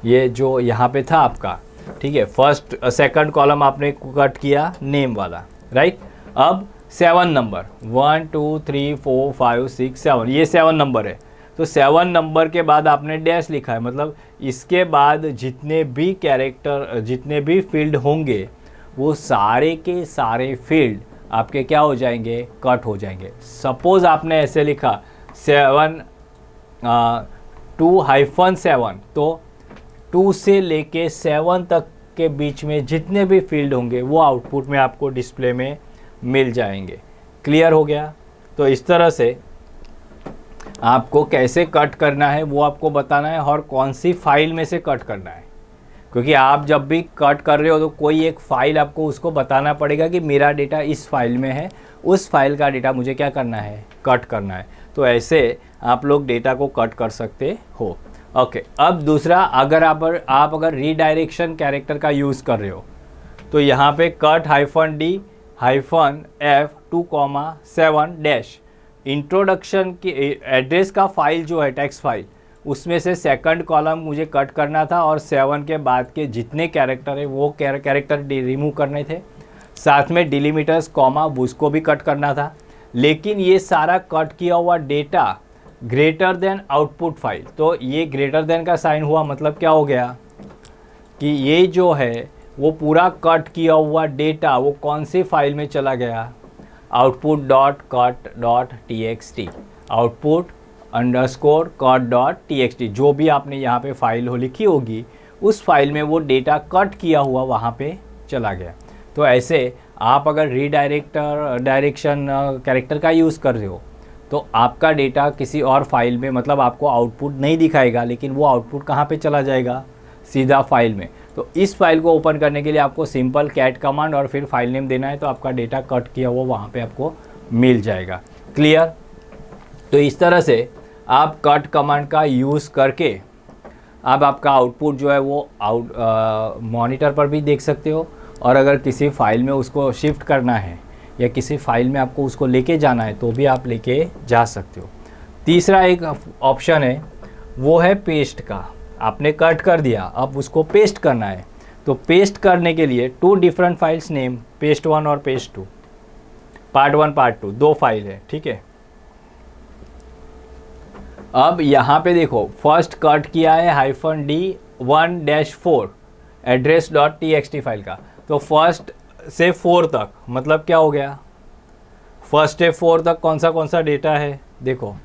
ये जो यहाँ पे था आपका, ठीक है, फर्स्ट सेकंड कॉलम आपने कट किया नेम वाला, राइट। अब 7 नंबर 1 2 3 4 5 6 7, ये 7 नंबर है। तो 7 नंबर के बाद आपने डैश लिखा है, मतलब इसके बाद जितने भी कैरेक्टर, जितने भी फील्ड होंगे वो सारे के सारे फील्ड आपके क्या हो जाएंगे, कट हो जाएंगे। सपोज़ आपने ऐसे लिखा 2-7, तो 2 से लेके 7 तक के बीच में जितने भी फील्ड होंगे वो आउटपुट में आपको डिस्प्ले में मिल जाएंगे। क्लियर हो गया? तो इस तरह से आपको कैसे कट करना है वो आपको बताना है, और कौन सी फाइल में से कट करना है, क्योंकि आप जब भी कट कर रहे हो तो कोई एक फ़ाइल आपको उसको बताना पड़ेगा कि मेरा डेटा इस फाइल में है, उस फाइल का डेटा मुझे क्या करना है, कट करना है। तो ऐसे आप लोग डेटा को कट कर सकते हो। ओके, अब दूसरा, अगर आप अगर रीडायरेक्शन कैरेक्टर का यूज़ कर रहे हो तो यहाँ पे कट -d-f2,7 इंट्रोडक्शन की एड्रेस का फाइल जो है टेक्स्ट फाइल, उसमें से सेकंड कॉलम मुझे कट करना था, और 7 के बाद के जितने कैरेक्टर है वो कैरेक्टर रिमूव करने थे। साथ में डिलीमीटर्स कॉमा उसको भी कट करना था। लेकिन ये सारा कट किया हुआ data greater than output file, तो ये ग्रेटर देन का साइन हुआ, मतलब क्या हो गया कि ये जो है वो पूरा कट किया हुआ डेटा वो कौन सी फाइल में चला गया, output.cut.txt, output_cut.txt, जो भी आपने यहाँ पे फाइल हो लिखी होगी उस फाइल में वो डेटा कट किया हुआ वहाँ पे चला गया। तो ऐसे आप अगर डायरेक्शन कैरेक्टर का यूज़ कर रहे हो तो आपका डेटा किसी और फाइल में, मतलब आपको आउटपुट नहीं दिखाएगा, लेकिन वो आउटपुट कहाँ पे चला जाएगा, सीधा फाइल में। तो इस फाइल को ओपन करने के लिए आपको सिंपल कैट कमांड और फिर फाइल नेम देना है, तो आपका डेटा कट किया हुआ वहाँ पे आपको मिल जाएगा। क्लियर? तो इस तरह से आप कट कमांड का यूज़ करके अब आपका आउटपुट जो है वो मॉनिटर पर भी देख सकते हो, और अगर किसी फाइल में उसको शिफ्ट करना है या किसी फाइल में आपको उसको लेके जाना है तो भी आप लेके जा सकते हो। तीसरा एक ऑप्शन है वो है पेस्ट का। आपने कट कर दिया, अब उसको पेस्ट करना है, तो पेस्ट करने के लिए 2 डिफरेंट फाइल्स नेम, पेस्ट 1 और पेस्ट 2, पार्ट 1 पार्ट 2 2 फाइल है, ठीक है। अब यहाँ पे देखो, फर्स्ट कट किया है -d1-4 address.txt फाइल का, तो फर्स्ट से 4 तक, मतलब क्या हो गया, फर्स्ट से 4 तक कौन सा डेटा है, देखो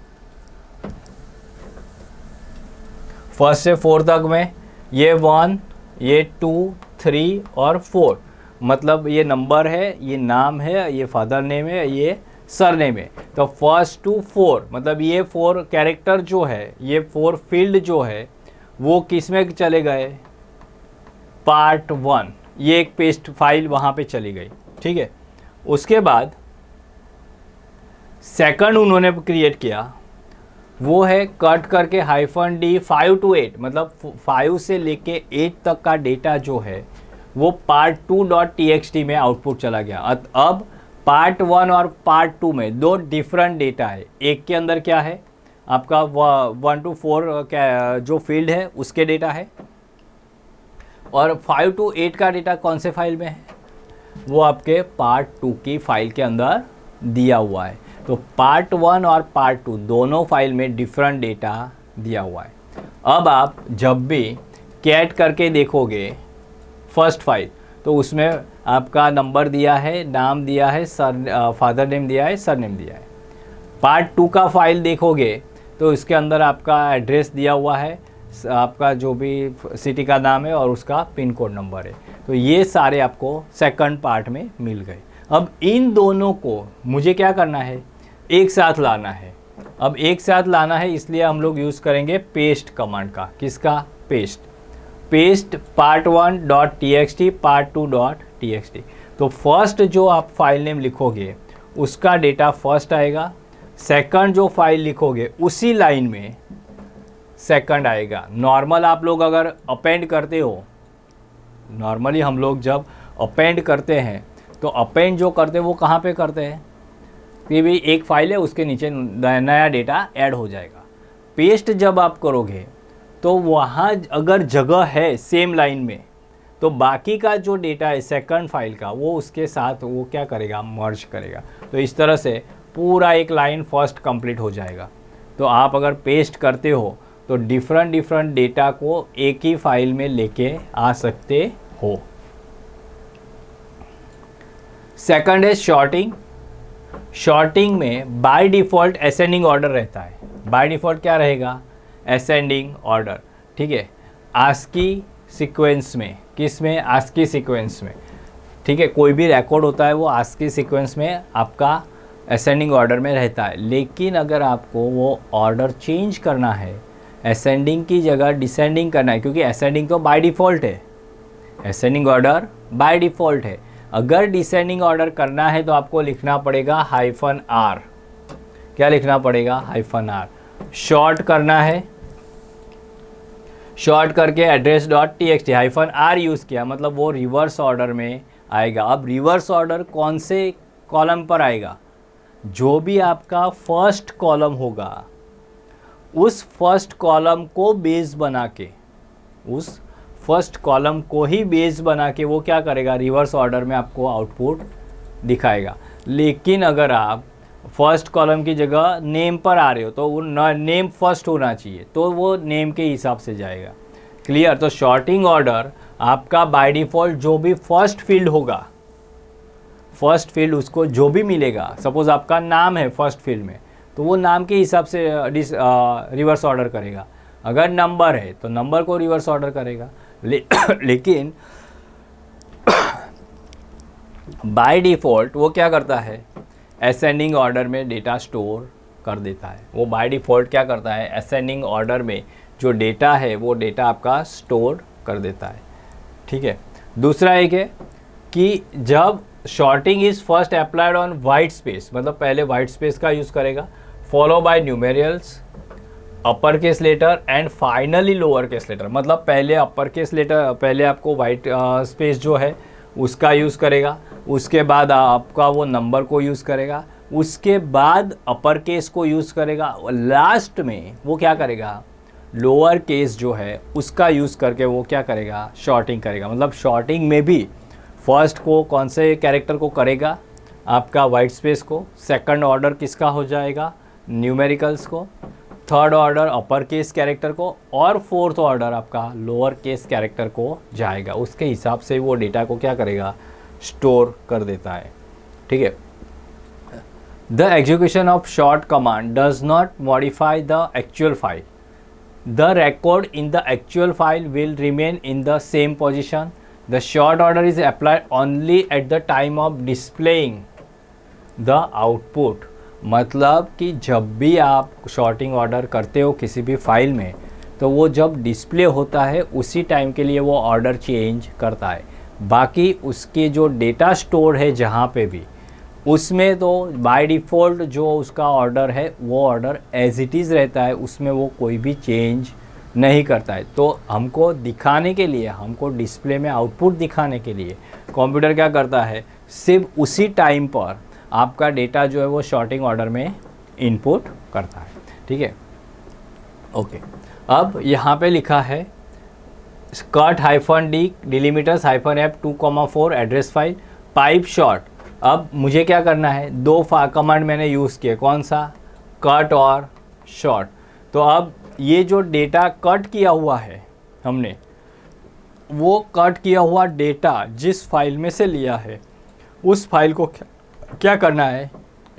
फर्स्ट से 4 तक में ये 1, ये 2, 3 और 4, मतलब ये नंबर है, ये नाम है, ये फादर नेम है, ये सर नेम है। तो फर्स्ट टू 4, मतलब ये 4 कैरेक्टर जो है, ये 4 फील्ड जो है वो किस में चले गए, पार्ट 1, ये एक पेस्ट फाइल वहाँ पे चली गई, ठीक है। उसके बाद सेकंड उन्होंने क्रिएट किया वो है कट करके -d5 to 8, मतलब 5 से लेके 8 तक का डेटा जो है वो पार्ट 2.txt में आउटपुट चला गया। अब पार्ट 1 और पार्ट 2 में 2 डिफरेंट डेटा है। एक के अंदर क्या है आपका 1 to 4 जो फील्ड है उसके डेटा है, और 5 to 8 का डेटा कौन से फाइल में है, वो आपके पार्ट 2 की फाइल के अंदर दिया हुआ है। तो पार्ट 1 और पार्ट 2 दोनों फाइल में डिफरेंट डेटा दिया हुआ है। अब आप जब भी कैट करके देखोगे फर्स्ट फाइल, तो उसमें आपका नंबर दिया है, नाम दिया है, फादर नेम दिया है, सर नेम दिया है। पार्ट 2 का फाइल देखोगे तो इसके अंदर आपका एड्रेस दिया हुआ है, आपका जो भी सिटी का नाम है और उसका पिन कोड नंबर है। तो ये सारे आपको सेकंड पार्ट में मिल गए। अब इन दोनों को मुझे क्या करना है, एक साथ लाना है। अब एक साथ लाना है इसलिए हम लोग यूज़ करेंगे पेस्ट कमांड का। किसका? Paste part1.txt part2.txt। तो फर्स्ट जो आप फाइल नेम लिखोगे उसका डेटा फर्स्ट आएगा, सेकंड जो फाइल लिखोगे उसी लाइन में सेकंड आएगा। नॉर्मल आप लोग अगर अपेंड करते हो, नॉर्मली हम लोग जब अपेंड करते हैं तो अपेंड जो करते हैं वो कहाँ पे करते हैं, ये भी एक फाइल है उसके नीचे नया डेटा ऐड हो जाएगा। पेस्ट जब आप करोगे तो वहाँ अगर जगह है सेम लाइन में तो बाकी का जो डेटा है सेकंड फाइल का वो उसके साथ वो क्या करेगा, मर्ज करेगा। तो इस तरह से पूरा एक लाइन फर्स्ट कंप्लीट हो जाएगा। तो आप अगर पेस्ट करते हो तो डिफरेंट डेटा को एक ही फाइल में लेके आ सकते हो। सेकंड है शॉर्टिंग। शॉर्टिंग में बाय डिफ़ॉल्ट असेंडिंग ऑर्डर रहता है। बाय डिफ़ॉल्ट क्या रहेगा, असेंडिंग ऑर्डर, ठीक है। आस्की सीक्वेंस में, किस में, आस्की सीक्वेंस में, ठीक है। कोई भी रिकॉर्ड होता है वो आस्की सीक्वेंस में आपका असेंडिंग ऑर्डर में रहता है। लेकिन अगर आपको वो ऑर्डर चेंज करना है, असेंडिंग की जगह डिसेंडिंग करना है, क्योंकि असेंडिंग तो बाय डिफ़ॉल्ट है, असेंडिंग ऑर्डर बाय डिफ़ॉल्ट है। अगर डिसेंडिंग ऑर्डर करना है तो आपको लिखना पड़ेगा -r। क्या लिखना पड़ेगा? -r। शॉर्ट करना है, शॉर्ट करके address.txt -r यूज़ किया, मतलब वो रिवर्स ऑर्डर में आएगा। अब रिवर्स ऑर्डर कौन से कॉलम पर आएगा? जो भी आपका फर्स्ट कॉलम होगा, उस फर्स्ट कॉलम को बेस बना के, उस फर्स्ट कॉलम को ही बेस बना के वो क्या करेगा? रिवर्स ऑर्डर में आपको आउटपुट दिखाएगा। लेकिन अगर आप फर्स्ट कॉलम की जगह नेम पर आ रहे हो तो वो नेम फर्स्ट होना चाहिए, तो वो नेम के हिसाब से जाएगा। क्लियर? तो शॉर्टिंग ऑर्डर आपका बाय डिफ़ॉल्ट जो भी फर्स्ट फील्ड होगा, फर्स्ट फील्ड उसको जो भी मिलेगा, सपोज़ आपका नाम है फर्स्ट फील्ड में, तो वो नाम के हिसाब से रिवर्स ऑर्डर करेगा। अगर नंबर है तो नंबर को रिवर्स ऑर्डर करेगा। लेकिन बाय डिफ़ॉल्ट वो क्या करता है? असेंडिंग ऑर्डर में डेटा स्टोर कर देता है। वो बाय डिफ़ॉल्ट क्या करता है? असेंडिंग ऑर्डर में जो डेटा है वो डेटा आपका स्टोर कर देता है, ठीक है। दूसरा एक है कि जब sorting is first applied on white space, मतलब पहले वाइट स्पेस का यूज़ करेगा, follow by numerals, upper case letter and finally lower case letter. मतलब पहले अपर केस लेटर, पहले आपको वाइट स्पेस जो है उसका यूज़ करेगा, उसके बाद आपका वो नंबर को यूज़ करेगा, उसके बाद अपर केस को यूज़ करेगा, लास्ट में वो क्या करेगा? लोअर केस जो है उसका यूज़ करके वो क्या करेगा? शॉर्टिंग करेगा। मतलब शॉर्टिंग में भी फर्स्ट को कौन से कैरेक्टर को करेगा? आपका वाइट स्पेस को। सेकंड ऑर्डर किसका हो जाएगा? न्यूमेरिकल्स को। Third order upper case character को, और फोर्थ ऑर्डर आपका लोअर केस कैरेक्टर को जाएगा। उसके हिसाब से वो डेटा को क्या करेगा? स्टोर कर देता है, ठीक है। The execution of short command does not modify the actual file. The record in the actual file will remain in the same position. The short order is applied only at the time of displaying the output. मतलब कि जब भी आप shorting order करते हो किसी भी file में, तो वो जब डिस्प्ले होता है उसी टाइम के लिए वो ऑर्डर चेंज करता है। बाकी उसके जो डेटा स्टोर है जहाँ पे भी, उसमें तो बाय डिफ़ॉल्ट जो उसका ऑर्डर है वो ऑर्डर एज इट इज़ रहता है, उसमें वो कोई भी चेंज नहीं करता है। तो हमको दिखाने के लिए, हमको डिस्प्ले में आउटपुट दिखाने के लिए कंप्यूटर क्या करता है? सिर्फ उसी टाइम पर आपका डेटा जो है वो शॉर्टिंग ऑर्डर में इनपुट करता है, ठीक है। ओके, अब यहाँ पे लिखा है cut -d delimiters -f 2,4 address file pipe short. अब मुझे क्या करना है? दो कमांड मैंने यूज़ किए, कौन सा? कट और शॉर्ट। तो अब ये जो डेटा कट किया हुआ है हमने, वो कट किया हुआ डेटा जिस फाइल में से लिया है उस फाइल को क्या करना है?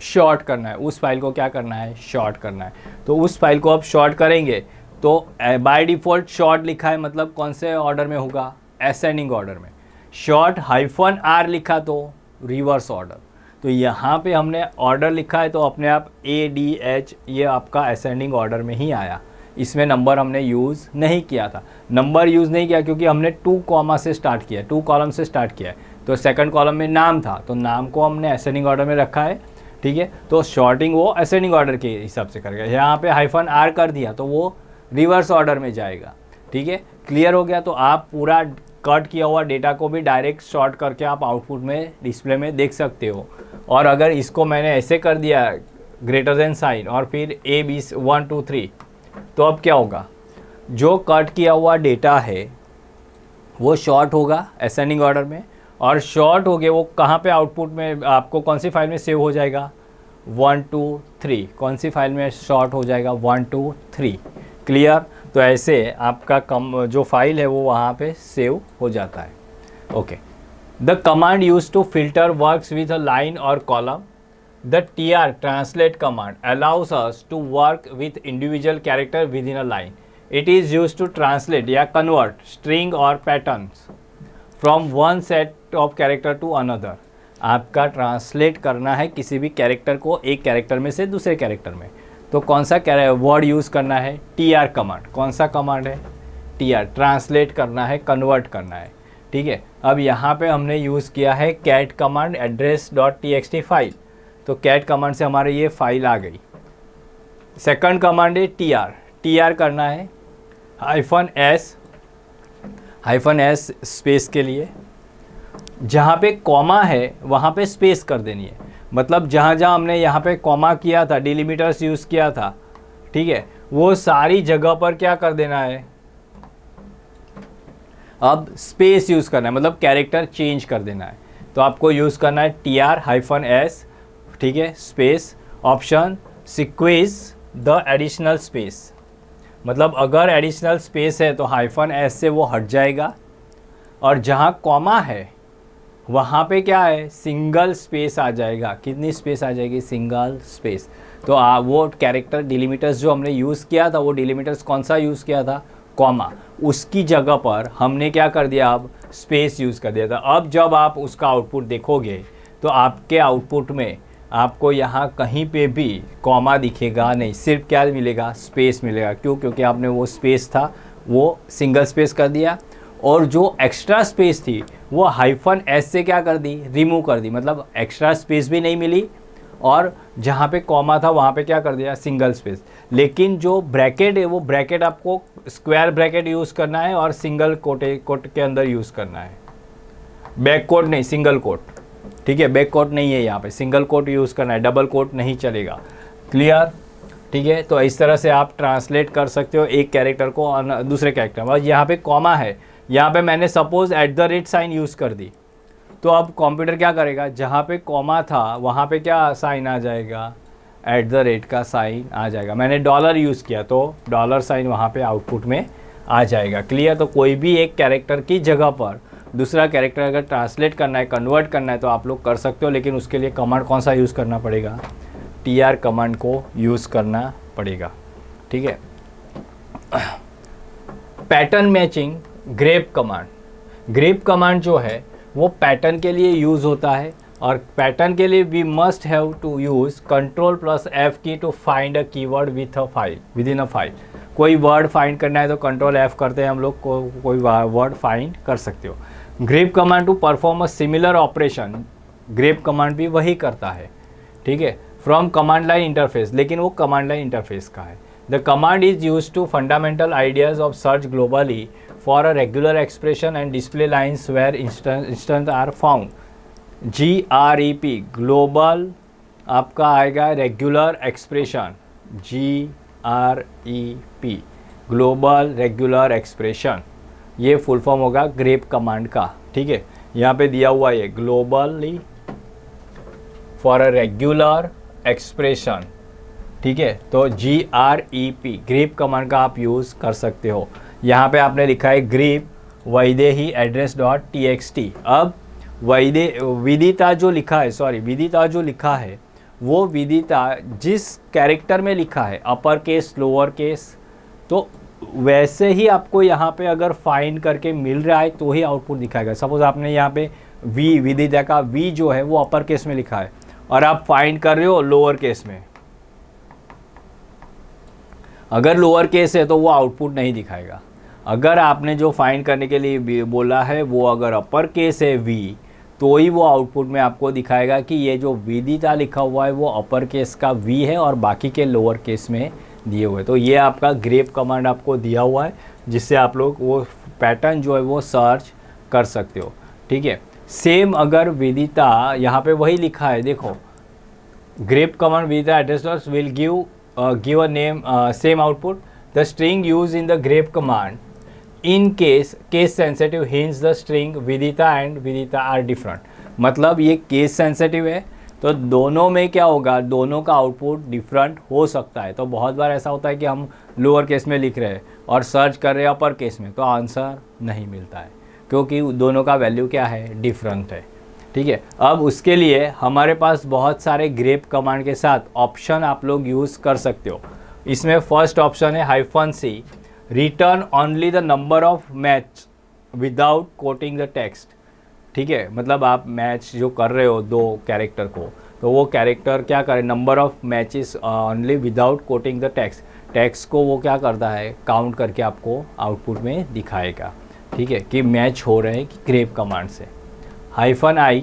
शॉर्ट करना है। उस फाइल को क्या करना है? शॉर्ट करना है। तो उस फाइल को अब शॉर्ट करेंगे तो बाय डिफ़ॉल्ट शॉर्ट लिखा है, मतलब कौन से ऑर्डर में होगा? असेंडिंग ऑर्डर में। शॉर्ट -r लिखा तो रिवर्स ऑर्डर। तो यहाँ पे हमने ऑर्डर लिखा है तो अपने आप ADH ये आपका असेंडिंग ऑर्डर में ही आया। इसमें नंबर हमने यूज़ नहीं किया था। नंबर यूज़ नहीं किया क्योंकि हमने 2 कॉमा से स्टार्ट किया, 2 कॉलम से स्टार्ट किया है। तो सेकंड कॉलम में नाम था तो नाम को हमने असेंडिंग ऑर्डर में रखा है, ठीक है। तो शॉर्टिंग वो असेंडिंग ऑर्डर के हिसाब से करेगा। यहाँ पे -r कर दिया तो वो रिवर्स ऑर्डर में जाएगा, ठीक है। क्लियर हो गया? तो आप पूरा कट किया हुआ डेटा को भी डायरेक्ट शॉर्ट करके आप आउटपुट में डिस्प्ले में देख सकते हो। और अगर इसको मैंने ऐसे कर दिया ग्रेटर देन साइन और फिर A B 1 2 3, तो अब क्या होगा? जो कट किया हुआ डेटा है वो शॉर्ट होगा असेंडिंग ऑर्डर में, और शॉर्ट हो गए वो कहाँ पे आउटपुट में आपको कौन सी फाइल में सेव हो जाएगा? 1 2 3। कौन सी फाइल में शॉर्ट हो जाएगा? 1 2 3। क्लियर? तो ऐसे आपका जो फाइल है वो वहाँ पे सेव हो जाता है। Okay, the command use to filter works with a line or column. The TR translate command allows us to work with individual character within a line. It is use to translate या convert string or patterns from one set of character to another. आपका translate करना है किसी भी character को एक character में से दूसरे कैरेक्टर में, तो कौन सा वर्ड यूज़ करना है? TR command. कौन सा कमांड है? TR। ट्रांसलेट करना है, कन्वर्ट करना है, ठीक है। अब यहाँ पे हमने यूज़ किया है कैट कमांड address.txt फाइल, तो कैट कमांड से हमारे ये फाइल आ गई। सेकंड कमांड है TR करना है -s स्पेस के लिए, जहाँ पे कॉमा है वहाँ पे स्पेस कर देनी है। मतलब जहाँ जहाँ हमने यहाँ पे कॉमा किया था, डिलीमीटर्स यूज़ किया था, ठीक है, वो सारी जगह पर क्या कर देना है? अब स्पेस यूज़ करना है, मतलब कैरेक्टर चेंज कर देना है। तो आपको यूज़ करना है TR-S, ठीक है, space option sequence the additional space. मतलब अगर एडिशनल स्पेस है तो -S से वो हट जाएगा, और जहाँ कॉमा है वहाँ पे क्या है? सिंगल स्पेस आ जाएगा। कितनी स्पेस आ जाएगी? Single space. तो वो कैरेक्टर डिलीमीटर्स जो हमने यूज़ किया था, वो डिलीमीटर्स कौन सा यूज़ किया था? कॉमा। उसकी जगह पर हमने क्या कर दिया? अब स्पेस यूज़ कर दिया था। अब जब आप उसका आउटपुट देखोगे तो आपके आउटपुट में आपको यहाँ कहीं पे भी कॉमा दिखेगा नहीं, सिर्फ क्या मिलेगा? स्पेस मिलेगा। क्यों? क्योंकि आपने वो स्पेस था वो सिंगल स्पेस कर दिया, और जो एक्स्ट्रा स्पेस थी वो -S से क्या कर दी? रिमूव कर दी। मतलब एक्स्ट्रा स्पेस भी नहीं मिली, और जहाँ पे कॉमा था वहाँ पे क्या कर दिया? Single space. लेकिन जो ब्रैकेट है वो ब्रैकेट आपको स्क्वायर ब्रैकेट यूज़ करना है और सिंगल कोट के अंदर यूज़ करना है, बैक कोट नहीं, सिंगल कोट, ठीक है। बैक कोट नहीं है यहाँ पे, सिंगल कोट यूज़ करना है, डबल कोट नहीं चलेगा। क्लियर? ठीक है। तो इस तरह से आप ट्रांसलेट कर सकते हो एक कैरेक्टर को दूसरे कैरेक्टर में। यहाँ पे कॉमा है, यहाँ पे मैंने सपोज @ साइन यूज़ कर दी, तो अब कंप्यूटर क्या करेगा? जहाँ पे कॉमा था वहाँ पे क्या साइन आ जाएगा? @ का साइन आ जाएगा। मैंने डॉलर यूज़ किया तो डॉलर साइन वहाँ पे आउटपुट में आ जाएगा। क्लियर? तो कोई भी एक कैरेक्टर की जगह पर दूसरा कैरेक्टर अगर ट्रांसलेट करना है, कन्वर्ट करना है, तो आप लोग कर सकते हो, लेकिन उसके लिए कमांड कौन सा यूज़ करना पड़ेगा? TR कमांड को यूज़ करना पड़ेगा, ठीक है। पैटर्न मैचिंग ग्रेप कमांड जो है वो पैटर्न के लिए यूज़ होता है, और पैटर्न के लिए we must have to use Ctrl+F key to find a keyword within a file. कोई वर्ड फाइंड करना है तो Ctrl+F करते हैं हम लोग, कोई वर्ड फाइंड कर सकते हो। Grep command to perform a similar operation, grep command भी वही करता है, ठीक है, फ्रॉम कमांड लाइन इंटरफेस, लेकिन वो कमांड लाइन इंटरफेस का है। The command is use to fundamental ideas of search globally for a regular expression and display lines where instance are found. GREP global आपका आएगा regular expression, GREP global regular expression, ये full form होगा grep command का, ठीक है। यहाँ पे दिया हुआ है globally for a regular expression, ठीक है। तो GREP ग्रेप कमांड का आप यूज़ कर सकते हो। यहाँ पे आपने लिखा है ग्रेप वैदेही address.txt। अब विदिता जो लिखा है वो विदिता जिस कैरेक्टर में लिखा है, अपर केस लोअर केस, तो वैसे ही आपको यहाँ पे अगर फाइंड करके मिल रहा है तो ही आउटपुट दिखाएगा। सपोज आपने यहाँ पे विदिता का V जो है वो अपर केस में लिखा है और आप फाइंड कर रहे हो लोअर केस में, अगर लोअर केस है तो वो आउटपुट नहीं दिखाएगा। अगर आपने जो फाइंड करने के लिए बोला है वो अगर अपर केस है V, तो ही वो आउटपुट में आपको दिखाएगा कि ये जो विदिता लिखा हुआ है वो अपर केस का V है और बाकी के लोअर केस में दिए हुए। तो ये आपका ग्रेप कमांड आपको दिया हुआ है, जिससे आप लोग वो पैटर्न जो है वो सर्च कर सकते हो, ठीक है। सेम अगर विदिता यहाँ पे वही लिखा है, देखो grep command Vidita address will give a name same output. The string use in the grep command in case sensitive hints the string Vidita and Vidita are different. मतलब ये केस सेंसिटिव है तो दोनों में क्या होगा, दोनों का आउटपुट डिफरेंट हो सकता है। तो बहुत बार ऐसा होता है कि हम लोअर केस में लिख रहे हैं और सर्च कर रहे हैं अपर केस में, तो आंसर नहीं मिलता है क्योंकि दोनों का वैल्यू क्या है, डिफरेंट है, ठीक है। अब उसके लिए हमारे पास बहुत सारे ग्रेप कमांड के साथ ऑप्शन आप लोग यूज़ कर सकते हो। इसमें फर्स्ट ऑप्शन है -C return only the number of match without coating the text. ठीक है, मतलब आप मैच जो कर रहे हो दो कैरेक्टर को, तो वो कैरेक्टर क्या करे, number of matches only without coating the text, text को वो क्या करता है, काउंट करके आपको आउटपुट में दिखाएगा। ठीक है, कि मैच हो रहे हैं कि ग्रेप कमांड से। -i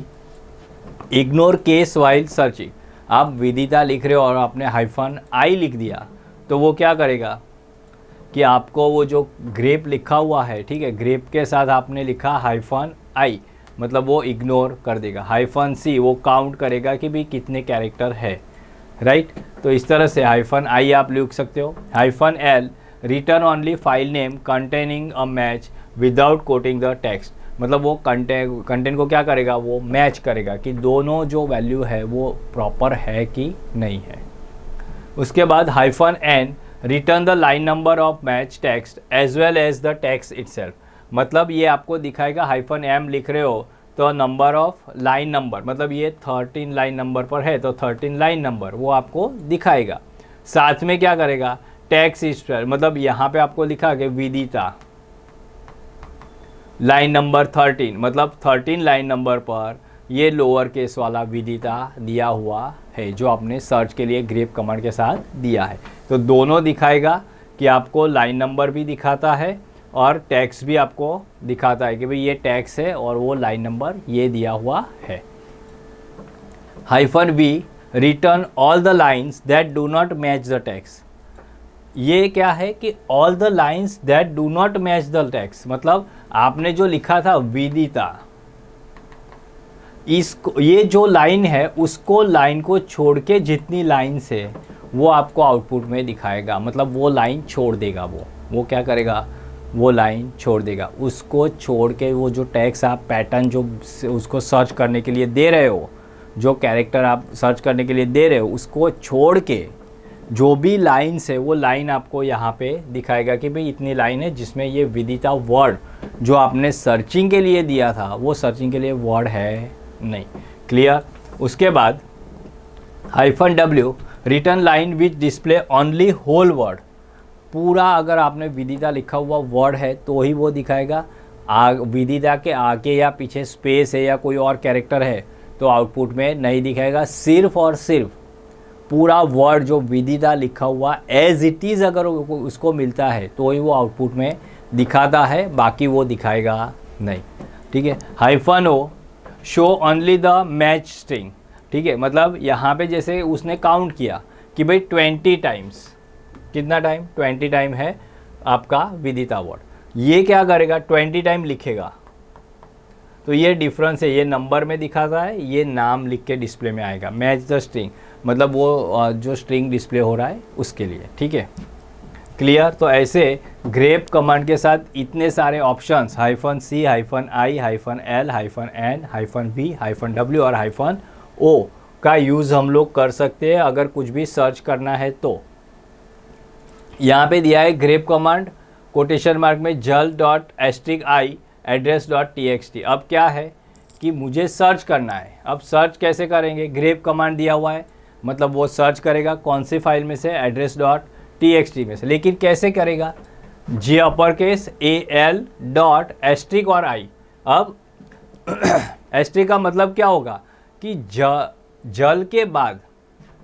ignore case while searching. आप विदिता लिख रहे हो और आपने -i लिख दिया, तो वो क्या करेगा कि आपको वो जो ग्रेप लिखा हुआ है, ठीक है, ग्रेप के साथ आपने लिखा -i, मतलब वो इग्नोर कर देगा। -c वो काउंट करेगा कि भाई कितने कैरेक्टर है, राइट। तो इस तरह से -i आप लिख सकते हो। -l return only file name containing a match without coating the text, मतलब वो कंटेंट को क्या करेगा, वो मैच करेगा कि दोनों जो वैल्यू है वो प्रॉपर है कि नहीं है। उसके बाद -n return the line number of match text as well as the text itself, मतलब ये आपको दिखाएगा। -m लिख रहे हो तो नंबर ऑफ लाइन नंबर, मतलब ये 13 लाइन नंबर पर है तो 13 लाइन नंबर वो आपको दिखाएगा। साथ में क्या करेगा, टेक्स्ट इटसेल्फ, मतलब यहाँ पे आपको लिखा कि विदिता लाइन नंबर 13, मतलब 13 लाइन नंबर पर ये लोअर केस वाला विदिता दिया हुआ है जो आपने सर्च के लिए ग्रेप कमांड के साथ दिया है। तो दोनों दिखाएगा कि आपको लाइन नंबर भी दिखाता है और टैक्स भी आपको दिखाता है कि भाई ये टैक्स है और वो लाइन नंबर ये दिया हुआ है। -v return all the lines that do not match the tax. ये क्या है कि all the lines that do not match the text, मतलब आपने जो लिखा था विदिता, इसको ये जो लाइन है उसको लाइन को छोड़ के जितनी लाइन्स है वो आपको आउटपुट में दिखाएगा, मतलब वो लाइन छोड़ देगा, वो क्या करेगा, वो लाइन छोड़ देगा। उसको छोड़ के वो जो टैक्स आप पैटर्न जो उसको सर्च करने के लिए दे रहे हो, जो कैरेक्टर आप सर्च करने के लिए दे रहे हो, उसको छोड़ के जो भी लाइन्स है वो लाइन आपको यहाँ पे दिखाएगा कि भाई इतनी लाइन है जिसमें ये विदिता वर्ड जो आपने सर्चिंग के लिए दिया था वो सर्चिंग के लिए वर्ड है नहीं। क्लियर। उसके बाद -w return line which display only whole word, पूरा अगर आपने विदिता लिखा हुआ वर्ड है तो ही वो दिखाएगा। विदिता के आगे या पीछे स्पेस है या कोई और कैरेक्टर है तो आउटपुट में नहीं दिखाएगा। सिर्फ और सिर्फ पूरा वर्ड जो विदिता लिखा हुआ एज इट इज़ अगर उसको मिलता है तो ही वो आउटपुट में दिखाता है, बाकी वो दिखाएगा नहीं। ठीक है। -o show only the match string. ठीक है, मतलब यहाँ पे जैसे उसने काउंट किया कि भाई 20 टाइम्स, कितना टाइम, 20 टाइम है आपका विदिता वर्ड, ये क्या करेगा 20 टाइम लिखेगा। तो ये डिफरेंस है, ये नंबर में दिखाता है, ये नाम लिख के डिस्प्ले में आएगा। मैच द स्ट्रिंग मतलब वो जो स्ट्रिंग डिस्प्ले हो रहा है उसके लिए। ठीक है, क्लियर। तो ऐसे ग्रेप कमांड के साथ इतने सारे options -c, -i, -l, -n, -v, -w और -o का यूज़ हम लोग कर सकते हैं अगर कुछ भी सर्च करना है तो। यहाँ पे दिया है ग्रेप कमांड कोटेशन मार्क में jal.*i address.txt। अब क्या है कि मुझे सर्च करना है। अब सर्च कैसे करेंगे, ग्रेप कमांड दिया हुआ है मतलब वो सर्च करेगा कौन सी फाइल में से, address.txt में से, लेकिन कैसे करेगा, JAL और I। अब * का मतलब क्या होगा कि जल के बाद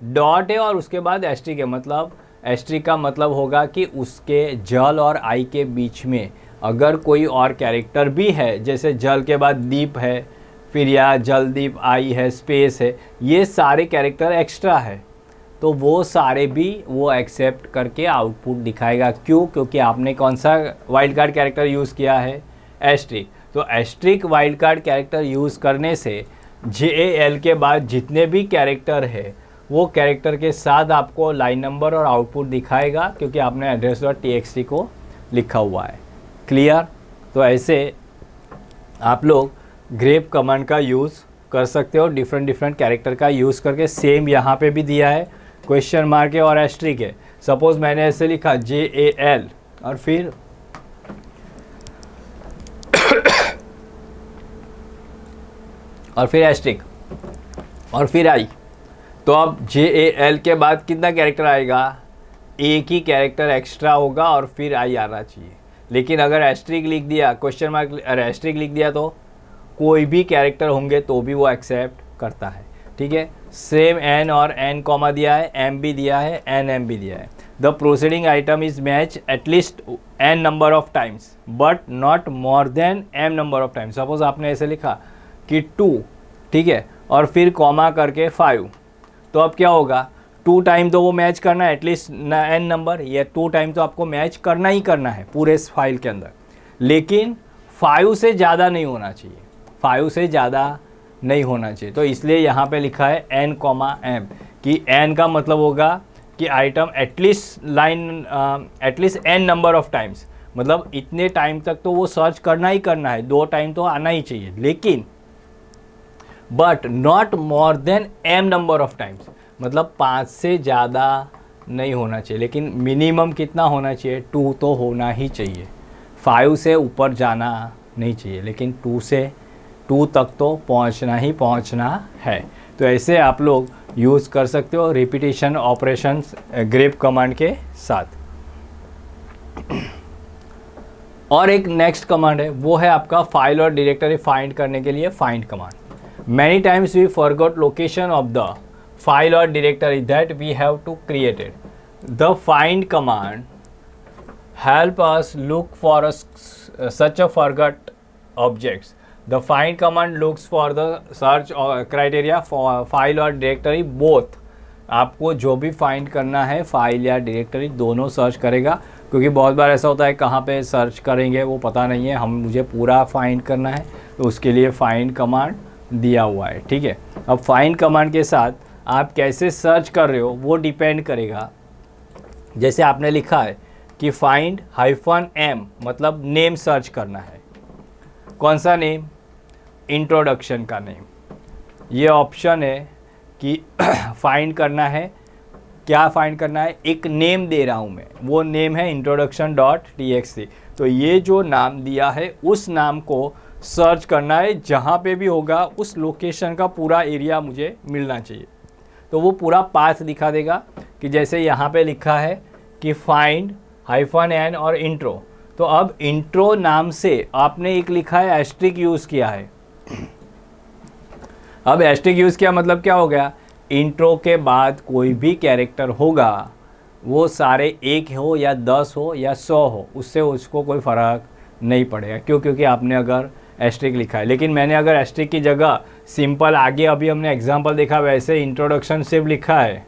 डॉट है और उसके बाद * है, मतलब * का मतलब होगा कि उसके जल और I के बीच में अगर कोई और कैरेक्टर भी है, जैसे जल के बाद दीप है, फिर या जलदीप आई है, स्पेस है, ये सारे कैरेक्टर एक्स्ट्रा है तो वो सारे भी वो एक्सेप्ट करके आउटपुट दिखाएगा। क्यों, क्योंकि आपने कौन सा वाइल्ड कार्ड कैरेक्टर यूज़ किया है, *। तो * वाइल्ड कार्ड कैरेक्टर यूज़ करने से JAL के बाद जितने भी कैरेक्टर है वो कैरेक्टर के साथ आपको लाइन नंबर और आउटपुट दिखाएगा क्योंकि आपने address.txt को लिखा हुआ है। क्लियर। तो ऐसे आप लोग ग्रेप कमांड का यूज़ कर सकते हो डिफरेंट कैरेक्टर का यूज़ करके। सेम यहाँ पे भी दिया है क्वेश्चन मार्क है और * है। सपोज़ मैंने ऐसे लिखा JAL और फिर * और फिर I, तो अब JAL के बाद कितना कैरेक्टर आएगा, एक ही कैरेक्टर एक्स्ट्रा होगा और फिर आई आना चाहिए। लेकिन अगर एस्ट्रिक लिख दिया, क्वेश्चन मार्क अरे एस्ट्रिक लिख दिया तो कोई भी कैरेक्टर होंगे तो भी वो एक्सेप्ट करता है। ठीक है, सेम एन और एन कॉमा दिया है, एम भी दिया है, एन एम भी दिया है। The proceeding item is match at least N number of times but not more than M number of times. Suppose आपने ऐसे लिखा कि 2, ठीक है, और फिर कॉमा करके 5, तो अब क्या होगा, 2 टाइम तो वो मैच करना है एटलीस्ट एन नंबर, या 2 टाइम तो आपको मैच करना ही करना है पूरे फाइल के अंदर, लेकिन 5 से ज़्यादा नहीं होना चाहिए, 5 से ज़्यादा नहीं होना चाहिए। तो इसलिए यहाँ पे लिखा है एन कॉमा एम, कि एन का मतलब होगा कि item at least N number of times, मतलब इतने टाइम तक तो वो सर्च करना ही करना है, 2 टाइम तो आना ही चाहिए, लेकिन but not more than M number of times, मतलब 5 से ज़्यादा नहीं होना चाहिए, लेकिन मिनिमम कितना होना चाहिए, 2 तो होना ही चाहिए। 5 से ऊपर जाना नहीं चाहिए, लेकिन 2 तक तो पहुंचना ही पहुंचना है। तो ऐसे आप लोग यूज़ कर सकते हो रिपीटेशन ऑपरेशंस ग्रेप कमांड के साथ। और एक नेक्स्ट कमांड है, वो है आपका फाइल और डायरेक्टरी फाइंड करने के लिए find command. Many times we forgot location of the file or directory that we have to created. The find command help us look for such a forgot objects. The find command looks for the search criteria for file और directory both. आपको जो भी find करना है file या directory दोनों search करेगा, क्योंकि बहुत बार ऐसा होता है कहाँ पे सर्च करेंगे वो पता नहीं है, मुझे पूरा फाइंड करना है, तो उसके लिए फाइंड कमांड दिया हुआ है। ठीक है, अब फाइंड कमांड के साथ आप कैसे सर्च कर रहे हो वो डिपेंड करेगा। जैसे आपने लिखा है कि फाइंड -m, मतलब नेम सर्च करना है। कौन सा नेम, इंट्रोडक्शन का नेम। ये ऑप्शन है कि फाइंड करना है, क्या फाइंड करना है, एक नेम दे रहा हूँ मैं, वो नेम है introduction.txt। तो ये जो नाम दिया है उस नाम को सर्च करना है, जहाँ पे भी होगा उस लोकेशन का पूरा एरिया मुझे मिलना चाहिए। तो वो पूरा पाथ दिखा देगा, कि जैसे यहाँ पे लिखा है कि फाइंड -n और इंट्रो, तो अब इंट्रो नाम से आपने एक लिखा है एस्ट्रिक यूज़ किया है। अब एस्ट्रिक यूज़ किया मतलब क्या हो गया, इंट्रो के बाद कोई भी कैरेक्टर होगा वो सारे 1 हो या 10 हो या 100 हो, उससे उसको कोई फ़र्क नहीं पड़ेगा। क्यों, क्योंकि आपने अगर एस्ट्रिक लिखा है। लेकिन मैंने अगर एस्ट्रिक की जगह सिंपल आगे अभी हमने एग्जाम्पल देखा वैसे इंट्रोडक्शन सिर्फ लिखा है,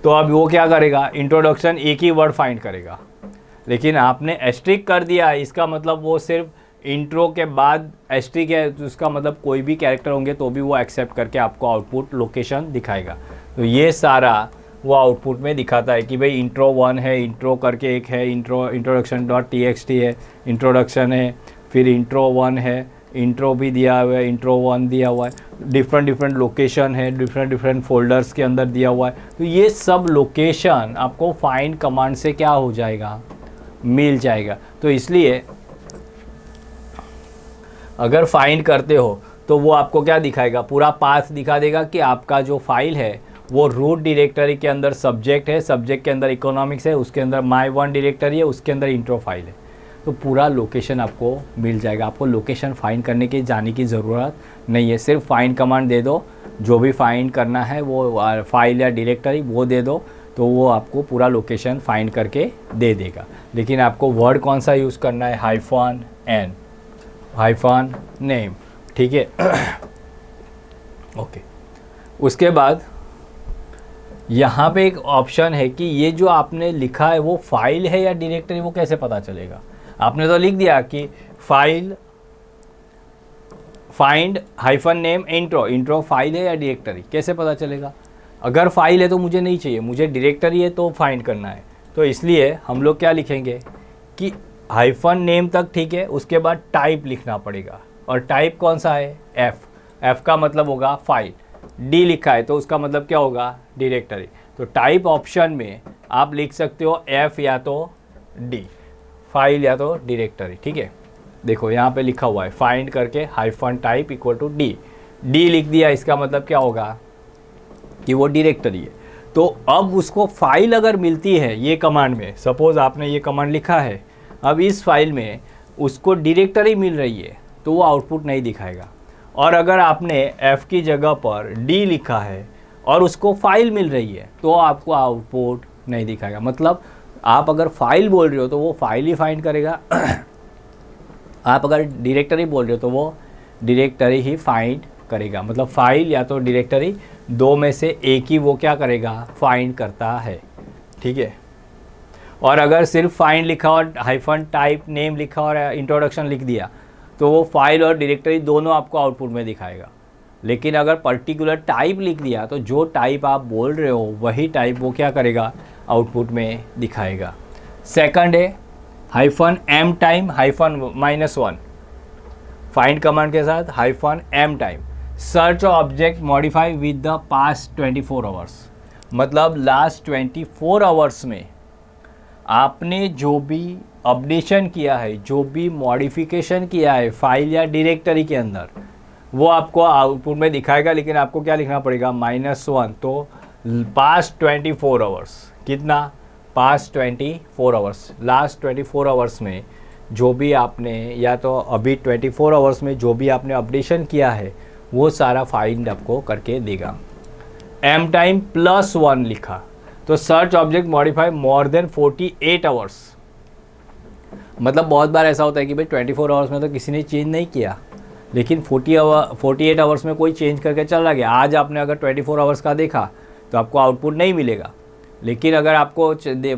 तो अब वो क्या करेगा, इंट्रोडक्शन एक ही वर्ड फाइंड करेगा। लेकिन आपने एस्ट्रिक कर दिया है, इसका मतलब वो सिर्फ इंट्रो के बाद एस्ट्रिक है, तो उसका मतलब कोई भी कैरेक्टर होंगे तो भी वो एक्सेप्ट करके आपको आउटपुट लोकेशन दिखाएगा। तो ये सारा वो आउटपुट में दिखाता है कि भाई इंट्रो 1 है, इंट्रो करके एक है, introduction.txt है, इंट्रोडक्शन है, फिर इंट्रो 1 है, इंट्रो भी दिया हुआ है, इंट्रो 1 दिया हुआ है, डिफरेंट लोकेशन है, डिफरेंट फोल्डर्स के अंदर दिया हुआ है। तो ये सब लोकेशन आपको फाइंड कमांड से क्या हो जाएगा, मिल जाएगा। तो इसलिए अगर फाइंड करते हो तो वो आपको क्या दिखाएगा, पूरा पाथ दिखा देगा कि आपका जो फाइल है वो रूट डायरेक्टरी के अंदर सब्जेक्ट है, सब्जेक्ट के अंदर इकोनॉमिक्स है, उसके अंदर my1 डायरेक्टरी है, उसके अंदर इंट्रो फाइल है। तो पूरा लोकेशन आपको मिल जाएगा। आपको लोकेशन फाइंड करने की जाने की ज़रूरत नहीं है, सिर्फ फाइंड कमांड दे दो, जो भी फाइंड करना है वो फाइल या डायरेक्टरी वो दे दो, तो वो आपको पूरा लोकेशन फाइंड करके दे देगा। लेकिन आपको वर्ड कौन सा यूज़ करना है, -n -name, ठीक है। ओके, उसके बाद यहाँ पे एक ऑप्शन है कि ये जो आपने लिखा है वो फाइल है या डायरेक्टरी, वो कैसे पता चलेगा। आपने तो लिख दिया कि file find -name intro file है या डायरेक्टरी, कैसे पता चलेगा। अगर फाइल है तो मुझे नहीं चाहिए, मुझे डायरेक्टरी है तो फाइंड करना है। तो इसलिए हम लोग क्या लिखेंगे कि -name तक ठीक है, उसके बाद टाइप लिखना पड़ेगा, और टाइप कौन सा है, एफ का मतलब होगा फाइल, डी लिखा है तो उसका मतलब क्या होगा, डायरेक्टरी। तो टाइप ऑप्शन में आप लिख सकते हो एफ या तो डी, फाइल या तो डायरेक्टरी, ठीक है। देखो यहाँ पे लिखा हुआ है फाइंड करके -type = डी, डी लिख दिया, इसका मतलब क्या होगा, कि वो डायरेक्टरी है। तो अब उसको फाइल अगर मिलती है ये कमांड में, सपोज़ आपने ये कमांड लिखा है, अब इस फाइल में उसको डायरेक्टरी मिल रही है तो वो आउटपुट नहीं दिखाएगा। और अगर आपने F की जगह पर D लिखा है और उसको फाइल मिल रही है तो आपको आउटपुट नहीं दिखाएगा। मतलब आप अगर फाइल बोल रहे हो तो वो फाइल ही फाइंड करेगा आप अगर डायरेक्टरी बोल रहे हो तो वो डायरेक्टरी ही फाइंड करेगा। मतलब फाइल या तो डायरेक्टरी, दो में से एक ही वो क्या करेगा, फाइंड करता है। ठीक है। और अगर सिर्फ फाइंड लिखा और हाइफन टाइप नेम लिखा और इंट्रोडक्शन लिख दिया तो वो फाइल और डायरेक्टरी दोनों आपको आउटपुट में दिखाएगा। लेकिन अगर पर्टिकुलर टाइप लिख दिया तो जो टाइप आप बोल रहे हो वही टाइप वो क्या करेगा, आउटपुट में दिखाएगा। सेकंड है hyphen M time hyphen -1, find command के साथ hyphen M time, search object modify with the past 24 hours. मतलब लास्ट 24 आवर्स में आपने जो भी अपडेशन किया है, जो भी मॉडिफिकेशन किया है फाइल या डायरेक्टरी के अंदर, वो आपको आउटपुट में दिखाएगा। लेकिन आपको क्या लिखना पड़ेगा, -1। तो पास्ट 24 आवर्स, कितना, पास्ट 24 आवर्स, लास्ट 24 आवर्स में जो भी आपने, या तो अभी 24 आवर्स में जो भी आपने अपडेशन किया है वो सारा फाइंड आपको करके देगा। एम टाइम +1 लिखा तो search object modify more than 48 hours. मतलब बहुत बार ऐसा होता है कि भाई 24 आवर्स में तो किसी ने चेंज नहीं किया, लेकिन 48 आवर्स में कोई चेंज करके चला गया। आज आपने अगर 24 आवर्स का देखा तो आपको आउटपुट नहीं मिलेगा। लेकिन अगर आपको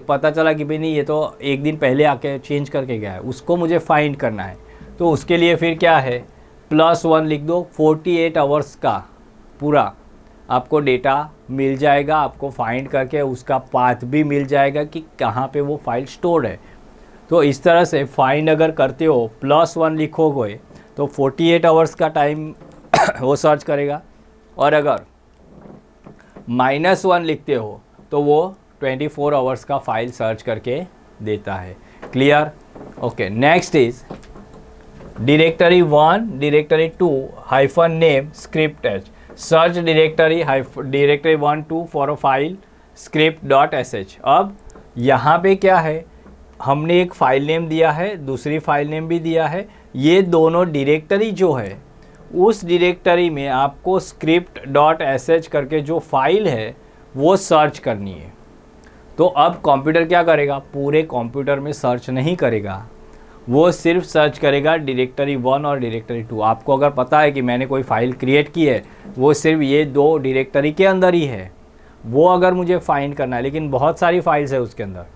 पता चला कि भाई नहीं ये तो एक दिन पहले आके चेंज करके गया है, उसको मुझे फाइंड करना है, तो उसके लिए फिर क्या है, +1 लिख दो। 48 आवर्स का पूरा आपको डेटा मिल जाएगा, आपको फाइंड करके उसका पाथ भी मिल जाएगा कि कहाँ पे वो फाइल स्टोर है। तो इस तरह से फाइंड अगर करते हो, +1 लिखोगे तो 48 आवर्स का टाइम वो सर्च करेगा, और अगर -1 लिखते हो तो वो 24 आवर्स का फाइल सर्च करके देता है। Clear? Okay. Next is directory 1 directory 2 hyphen name script H, search directory 1 2 for a file script.sh। अब यहाँ पे क्या है, हमने एक फाइल नेम दिया है, दूसरी फाइल नेम भी दिया है। ये दोनों डायरेक्टरी जो है उस डायरेक्टरी में आपको script.sh करके जो फाइल है वो सर्च करनी है। तो अब कंप्यूटर क्या करेगा, पूरे कंप्यूटर में सर्च नहीं करेगा, वो सिर्फ सर्च करेगा डायरेक्टरी 1 और डायरेक्टरी 2। आपको अगर पता है कि मैंने कोई फ़ाइल क्रिएट की है, वो सिर्फ ये दो डायरेक्टरी के अंदर ही है, वो अगर मुझे फाइंड करना है, लेकिन बहुत सारी फाइल्स है उसके अंदर,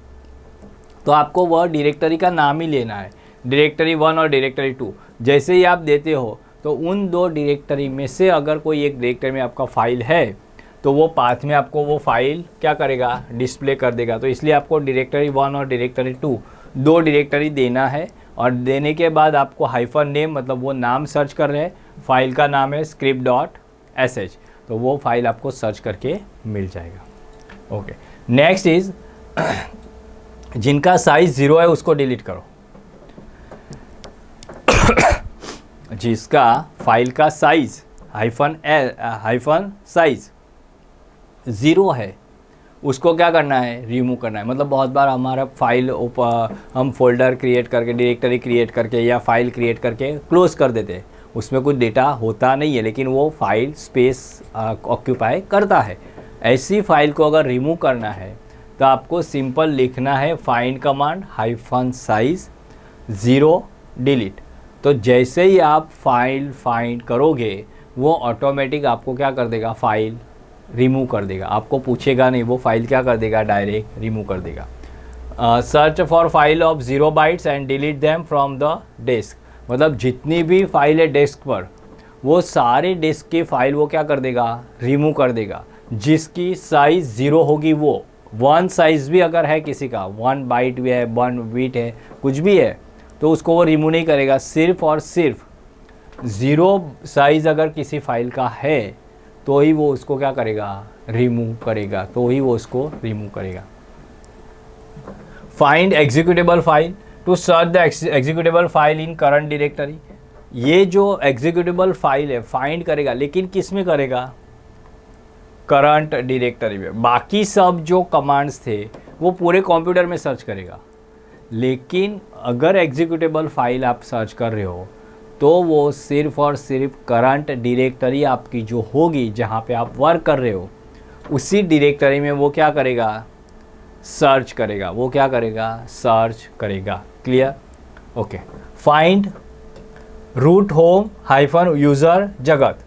तो आपको वह डायरेक्टरी का नाम ही लेना है, डायरेक्टरी 1 और डायरेक्टरी 2। जैसे ही आप देते हो तो उन दो डायरेक्टरी में से अगर कोई एक डायरेक्टरी में आपका फ़ाइल है तो वो पाथ में आपको वो फाइल क्या करेगा, डिस्प्ले कर देगा। तो इसलिए आपको डायरेक्टरी 1 और डायरेक्टरी 2 दो डायरेक्टरी देना है, और देने के बाद आपको हाइफन नेम, मतलब वो नाम सर्च कर रहे हैं, फाइल का नाम है script.sh, तो वो फाइल आपको सर्च करके मिल जाएगा। ओके। नेक्स्ट इज जिनका साइज 0 है उसको डिलीट करो। जिसका फाइल का साइज हाइफन साइज 0 है उसको क्या करना है, रिमूव करना है। मतलब बहुत बार हमारा फाइल हम फोल्डर क्रिएट करके, डायरेक्टरी क्रिएट करके या फाइल क्रिएट करके क्लोज कर देते हैं, उसमें कुछ डेटा होता नहीं है, लेकिन वो फाइल स्पेस ऑक्यूपाई करता है। ऐसी फाइल को अगर रिमूव करना है तो आपको सिंपल लिखना है find command hyphen size 0 delete. तो जैसे ही आप फाइल फाइंड करोगे वो ऑटोमेटिक आपको क्या कर देगा, फाइल रिमूव कर देगा। आपको पूछेगा नहीं, वो फाइल क्या कर देगा, डायरेक्ट रिमूव कर देगा। Search for file of 0 bytes and delete them from the desk. मतलब जितनी भी फाइल है डेस्क पर, वो सारे डेस्क की फाइल वो क्या कर देगा, रिमूव कर देगा। जिसकी साइज़ 0 होगी वो 1 साइज़ भी अगर है किसी का, 1 बाइट भी है, 1 बिट है, कुछ भी है, तो उसको वो रिमूव नहीं करेगा। सिर्फ और सिर्फ 0 साइज़ अगर किसी फाइल का है तो ही वो उसको क्या करेगा, रिमूव करेगा, तो ही वो उसको रिमूव करेगा। Find executable file to search the executable file in current directory. ये जो एग्जीक्यूटेबल फाइल है फाइंड करेगा, लेकिन किस में करेगा, करंट डायरेक्टरी में। बाकी सब जो कमांड्स थे वो पूरे कंप्यूटर में सर्च करेगा, लेकिन अगर एग्जीक्यूटेबल फाइल आप सर्च कर रहे हो तो वो सिर्फ और सिर्फ करंट डायरेक्टरी आपकी जो होगी जहाँ पे आप वर्क कर रहे हो उसी डायरेक्टरी में वो क्या करेगा, सर्च करेगा। वो क्या करेगा, सर्च करेगा। Clear? Okay. Find root home hyphen user Jagat,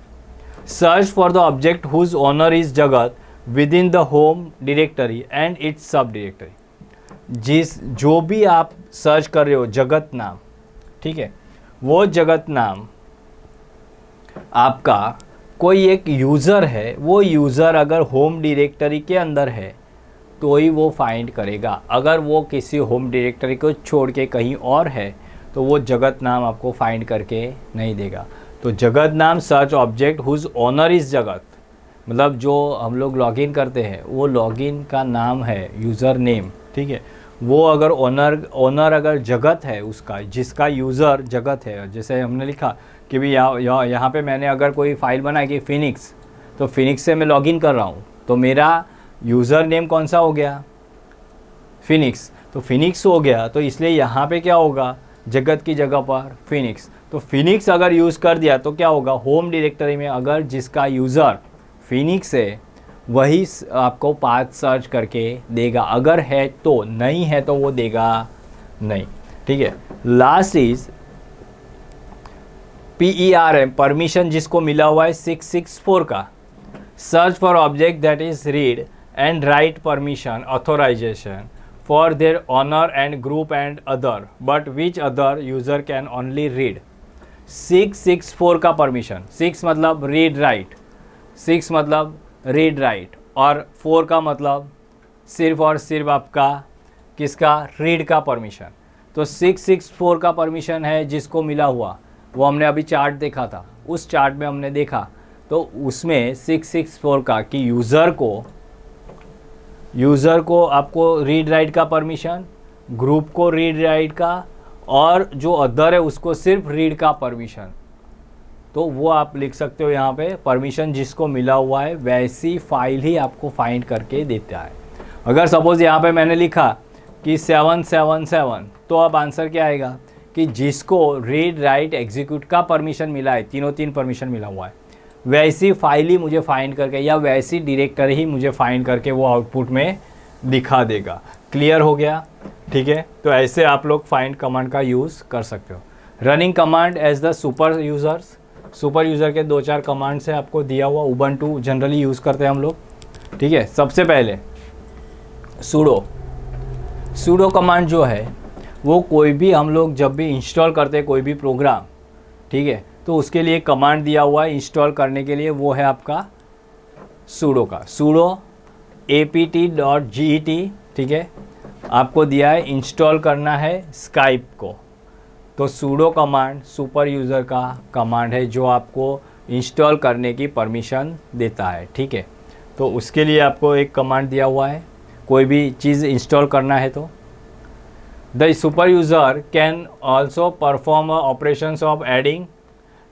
search for the object whose owner is Jagat within the home directory and its sub directory. जो भी आप सर्च कर रहे हो जगत नाम, ठीक है, वो जगत नाम आपका कोई एक यूज़र है, वो यूज़र अगर होम डायरेक्टरी के अंदर है तो ही वो फाइंड करेगा। अगर वो किसी होम डायरेक्टरी को छोड़ के कहीं और है तो वो जगत नाम आपको फाइंड करके नहीं देगा। तो जगत नाम search object whose owner is Jagat, मतलब जो हम लोग लॉगिन करते हैं वो लॉगिन का नाम है यूज़र नेम, ठीक है। वो अगर ओनर अगर जगत है उसका, जिसका यूज़र जगत है, जैसे हमने लिखा कि भी यहाँ पे मैंने अगर कोई फाइल बनाई कि फिनिक्स, तो फिनिक्स से मैं लॉगिन कर रहा हूँ तो मेरा यूज़र नेम कौन सा हो गया, फिनिक्स। तो फिनिक्स हो गया, तो इसलिए यहाँ पे क्या होगा, जगत की जगह पर फिनिक्स। तो फिनिक्स अगर यूज़ कर दिया तो क्या होगा, होम डायरेक्टरी में अगर जिसका यूज़र फिनिक्स है वही आपको पाथ सर्च करके देगा, अगर है तो, नहीं है तो वो देगा नहीं, ठीक है। लास्ट इज PERM, परमिशन जिसको मिला हुआ है 664 का, search for object that is read and write permission authorization for their owner and group and other, but which other user can only read. 664 का परमिशन, 6 मतलब रीड राइट, 6 मतलब read write, और 4 का मतलब सिर्फ और सिर्फ आपका किसका, रीड का परमिशन। तो 664 का परमिशन है जिसको मिला हुआ, वो हमने अभी चार्ट देखा था, उस चार्ट में हमने देखा तो उसमें 664 का कि यूज़र को आपको रीड राइट का परमिशन, ग्रुप को रीड राइट का, और जो अदर है उसको सिर्फ रीड का परमिशन। तो वो आप लिख सकते हो यहाँ पे, परमिशन जिसको मिला हुआ है वैसी फाइल ही आपको फाइंड करके देता है। अगर सपोज़ यहाँ पे मैंने लिखा कि 777, तो अब आंसर क्या आएगा कि जिसको रीड राइट एग्जीक्यूट का परमिशन मिला है, तीन परमिशन मिला हुआ है, वैसी फाइल ही मुझे फाइंड करके या वैसी डायरेक्टरी ही मुझे फाइंड करके वो आउटपुट में दिखा देगा। क्लियर हो गया? ठीक है। तो ऐसे आप लोग फाइंड कमांड का यूज़ कर सकते हो। Running command as the super user के 2-4 कमांड्स है आपको दिया हुआ, उबंटू जनरली यूज़ करते हैं हम लोग, ठीक है। सबसे पहले सूडो कमांड जो है वो कोई भी हम लोग जब भी इंस्टॉल करते हैं कोई भी प्रोग्राम, ठीक है, तो उसके लिए कमांड दिया हुआ है इंस्टॉल करने के लिए, वो है आपका सूडो का, सूडो apt.get, ठीक है, आपको दिया है इंस्टॉल करना है स्काइप को। तो सूडो कमांड सुपर यूज़र का कमांड है जो आपको इंस्टॉल करने की परमिशन देता है, ठीक है। तो उसके लिए आपको एक कमांड दिया हुआ है, कोई भी चीज़ इंस्टॉल करना है तो the super user can also perform operations of adding,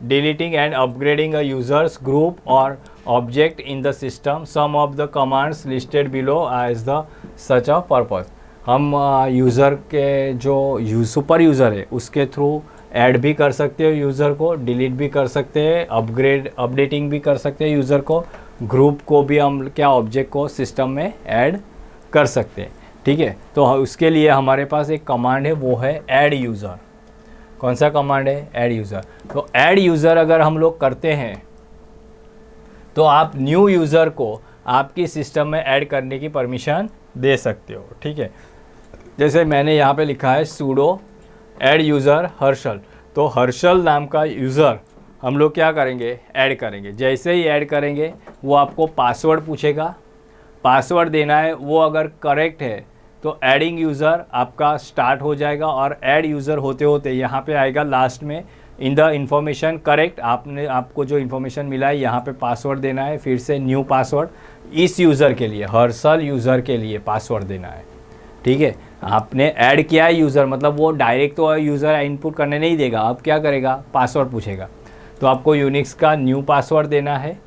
deleting and upgrading a user's group or object in the system. Some of the commands listed below as the such a purpose. हम user के जो super user है उसके through add भी कर सकते हो user को, डिलीट भी कर सकते हैं, अपडेटिंग भी कर सकते हैं यूज़र को, ग्रुप को भी हम क्या ऑब्जेक्ट को सिस्टम में ऐड कर सकते हैं, ठीक है। तो उसके लिए हमारे पास एक कमांड है, वो है ऐड यूज़र। कौन सा कमांड है? Add user. तो ऐड यूज़र अगर हम लोग करते हैं तो आप न्यू यूज़र को आपकी सिस्टम में ऐड करने की परमिशन दे सकते हो, ठीक है। जैसे मैंने यहाँ पे लिखा है सूडो ऐड यूज़र हर्षल, तो हर्षल नाम का यूज़र हम लोग क्या करेंगे, ऐड करेंगे। जैसे ही ऐड करेंगे वो आपको पासवर्ड पूछेगा, पासवर्ड देना है, वो अगर करेक्ट है तो एडिंग यूज़र आपका स्टार्ट हो जाएगा, और ऐड यूज़र होते होते यहाँ पे आएगा लास्ट में इन द इंफॉर्मेशन करेक्ट, आपको जो इन्फॉर्मेशन मिला है यहाँ पे पासवर्ड देना है, फिर से न्यू पासवर्ड इस यूज़र के लिए, हर्षल यूज़र के लिए पासवर्ड देना है, ठीक है। आपने ऐड किया है यूज़र, मतलब वो डायरेक्ट तो यूज़र इनपुट करने नहीं देगा, अब क्या करेगा, पासवर्ड पूछेगा, तो आपको यूनिक्स का न्यू पासवर्ड देना है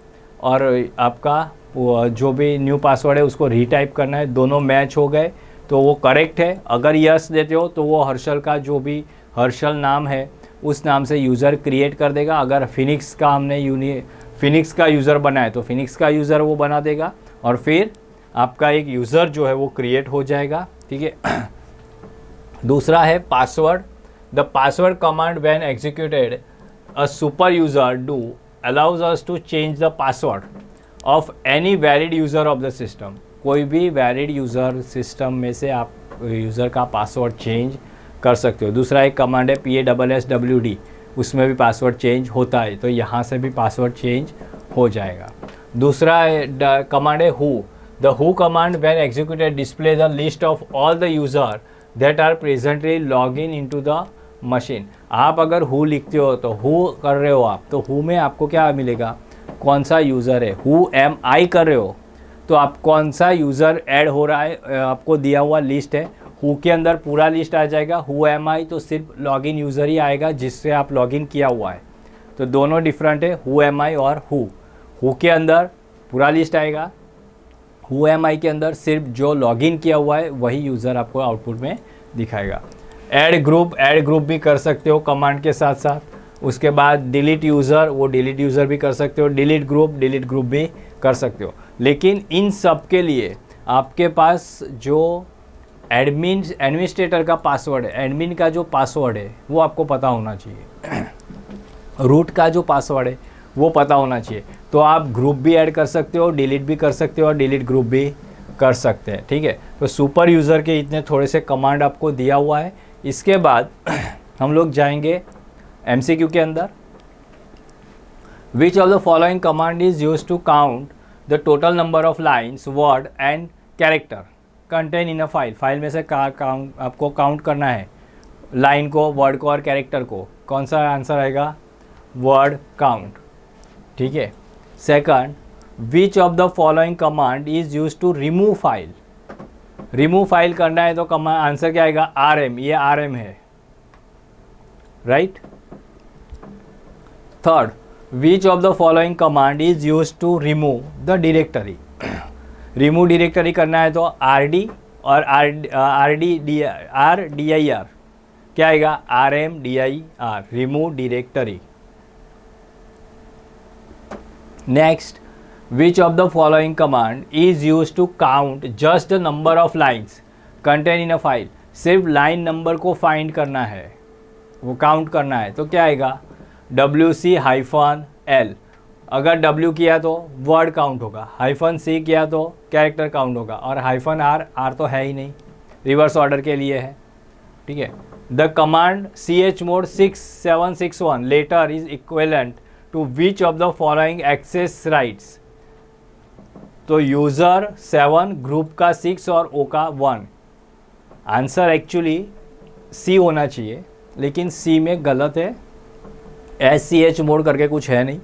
और आपका जो भी न्यू पासवर्ड है उसको रीटाइप करना है। दोनों मैच हो गए तो वो करेक्ट है। अगर यस देते हो तो वो हर्षल का जो भी हर्षल नाम है उस नाम से यूज़र क्रिएट कर देगा। अगर फिनिक्स का हमने फिनिक्स का यूज़र बनाए तो फिनिक्स का यूज़र वो बना देगा और फिर आपका एक यूज़र जो है वो क्रिएट हो जाएगा। ठीक है। दूसरा है password. The password command when executed a super user do allows us to change the password of any valid user of the system. कोई भी वैलिड यूज़र सिस्टम में से आप यूज़र का पासवर्ड चेंज कर सकते हो। दूसरा एक कमांड है PASSWD, उसमें भी पासवर्ड चेंज होता है, तो यहाँ से भी पासवर्ड चेंज हो जाएगा। दूसरा कमांड है who. The who command when executed display the list of all the user that are presently log in into the machine. आप अगर हु लिखते हो तो हु कर रहे हो आप, तो हु में आपको क्या मिलेगा, कौन सा यूज़र है। हु एम आई कर रहे हो तो आप कौन सा यूज़र ऐड हो रहा है आपको दिया हुआ लिस्ट है। हु के अंदर पूरा लिस्ट आ जाएगा, हु एम आई तो सिर्फ लॉगिन यूज़र ही आएगा जिससे आप लॉगिन किया हुआ है। तो दोनों डिफरेंट है, हु एम आई और हु के अंदर पूरा लिस्ट आएगा, हु एम आई के अंदर सिर्फ जो लॉगिन किया हुआ है वही यूज़र आपको आउटपुट में दिखाएगा। ऐड ग्रुप भी कर सकते हो कमांड के साथ साथ। उसके बाद डिलीट यूज़र, वो डिलीट यूज़र भी कर सकते हो। डिलीट ग्रुप भी कर सकते हो। लेकिन इन सब के लिए आपके पास जो एडमिनिस्ट्रेटर का पासवर्ड है, एडमिन का जो पासवर्ड है वो आपको पता होना चाहिए। रूट का जो पासवर्ड है वो पता होना चाहिए। तो आप ग्रुप भी ऐड कर सकते हो, डिलीट भी कर सकते हो और डिलीट ग्रुप भी कर सकते हैं। ठीक है। तो सुपर यूज़र के इतने थोड़े से कमांड आपको दिया हुआ है। इसके बाद हम लोग जाएंगे MCQ के अंदर। Which of the following command is use to count the total number of lines, word and character contain in a file में से आपको काउंट करना है लाइन को, वर्ड को और कैरेक्टर को। कौन सा आंसर आएगा, वर्ड काउंट। ठीक है। Second, which of the following command is use to remove file. Remove file करना है तो कमांड आंसर क्या आएगा, RM। ये RM है, right. Third, which of the following command is use to remove the directory. Remove directory करना है तो RD और RDIR क्या आएगा, RMDIR, remove directory. Next, which of the following command is use to count just the number of lines contain in a file. सिर्फ line number को find करना है, वो काउंट करना है, तो क्या आएगा, WC-L। अगर W किया तो वर्ड काउंट होगा, -C किया तो कैरेक्टर काउंट होगा और -R तो है ही नहीं, रिवर्स ऑर्डर के लिए है। ठीक है। The command chmod 6761 letter is equivalent to which of the following access rights. तो यूज़र 7, ग्रुप का 6 और O का 1। आंसर एक्चुअली C होना चाहिए, लेकिन C में गलत है। chmod करके कुछ है नहीं।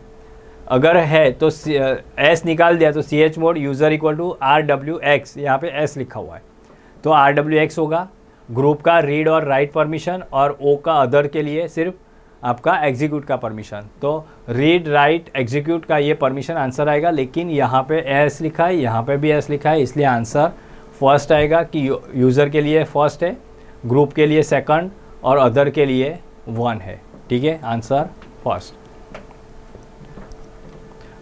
अगर है तो S निकाल दिया तो chmod user equal to RWX, यहाँ पे S लिखा हुआ है तो RWX होगा। ग्रुप का रीड और राइट परमिशन और O का अदर के लिए सिर्फ आपका एग्जीक्यूट का परमिशन। तो रीड राइट एग्जीक्यूट का ये परमिशन आंसर आएगा, लेकिन यहाँ पे S लिखा है, यहाँ पे भी S लिखा है, इसलिए आंसर फर्स्ट आएगा कि यूज़र के लिए फर्स्ट है, ग्रुप के लिए सेकंड और अदर के लिए 1 है। ठीक है, आंसर फर्स्ट।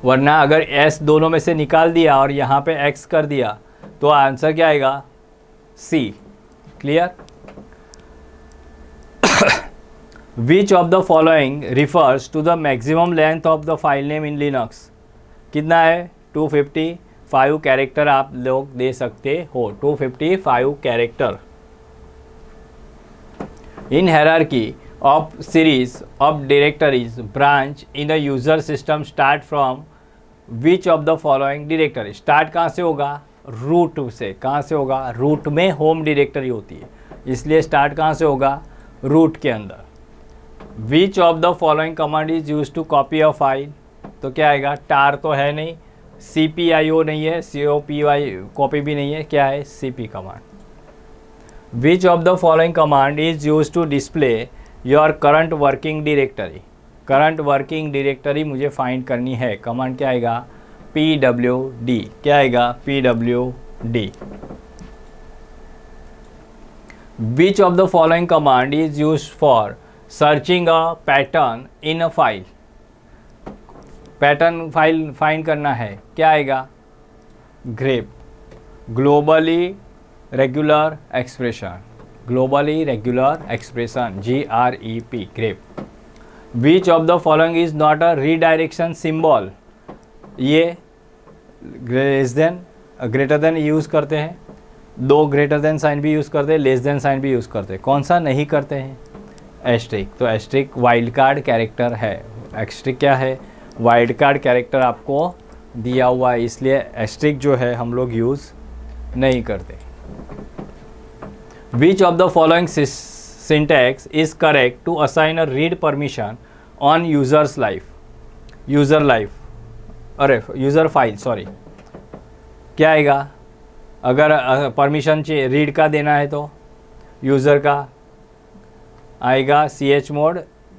वरना अगर S दोनों में से निकाल दिया और यहाँ पे X कर दिया तो आंसर क्या आएगा, C। Clear. Which of the following refers to the maximum length of the file name in Linux. कितना है, 255 कैरेक्टर आप लोग दे सकते हो, 255 character. In hierarchy of series of directories branch in the user system start from which of the following directory। Start कहाँ से होगा, root से। कहाँ से होगा, रूट में होम डायरेक्टरी होती है, इसलिए स्टार्ट कहाँ से होगा, रूट के अंदर। Which of the following command is use to copy a file. तो क्या आएगा, टार तो है नहीं, CPIO नहीं है, COPY कॉपी भी नहीं है, क्या है, CP command. Which of the following command is use to display your current working directory. Current working directory मुझे फाइंड करनी है, कमांड क्या आएगा, PWD, क्या आएगा PWD। Which of the following command is use for searching a pattern in a file. Pattern file find करना है, क्या आएगा grep. Globally regular expression, globally regular expression GREP, grep. Which of the following is not a redirection symbol. ये greater than use करते हैं, दो greater than sign भी use करते हैं, लेस देन साइन भी यूज़ करते हैं। कौन सा नहीं करते हैं, एस्ट्रिक। तो एस्ट्रिक वाइल्ड कार्ड कैरेक्टर है। एस्ट्रिक क्या है, वाइल्ड कार्ड कैरेक्टर आपको दिया हुआ है, इसलिए एस्ट्रिक जो है हम लोग यूज़ नहीं करते। Which of the following syntax is correct to assign a read permission on users life, user life, अरे यूज़र फाइल सॉरी, क्या आएगा। अगर परमिशन चाहिए रीड का देना है तो यूज़र का आएगा chmod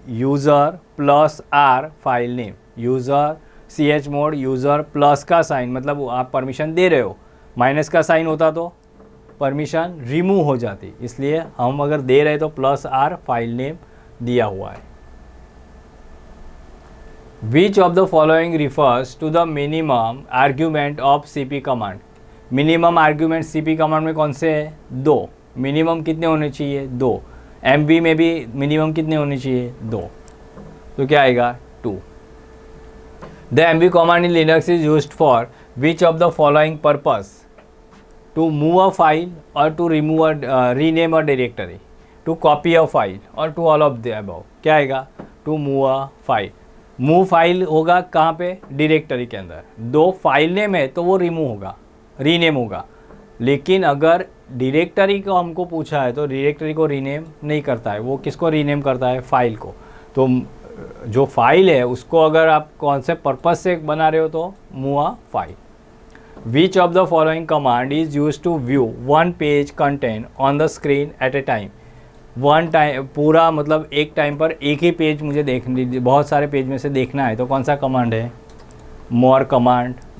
user plus R file name, user chmod user plus का साइन, मतलब आप परमिशन दे रहे हो, माइनस का साइन होता तो परमिशन रिमूव हो जाती, इसलिए हम अगर दे रहे तो प्लस R फाइल नेम दिया हुआ है। Which of the following refers to the minimum argument of CP command. Minimum argument CP command में कौन से है, दो। मिनिमम कितने होने चाहिए, दो। MV में भी मिनिमम कितने होने चाहिए, दो। तो क्या आएगा 2। The MV command in Linux is used for which of the following purpose, to move a file or to remove rename a directory, to copy a file or to all of the above. क्या आएगा to move a file. Move file होगा कहाँ पे, directory के अंदर। दो file name है तो वो रिमूव होगा, रीनेम होगा। लेकिन अगर डायरेक्टरी को हमको पूछा है तो डायरेक्टरी को रीनेम नहीं करता है, वो किसको रीनेम करता है, फाइल को। तो जो फाइल है उसको अगर आप कौन से पर्पज से बना रहे हो तो move a file. Which of the following command is use to view one page content on the screen at a time. One time पूरा मतलब एक टाइम पर एक ही पेज मुझे बहुत सारे पेज में से देखना है तो कौन सा कमांड है, मोर कमांड,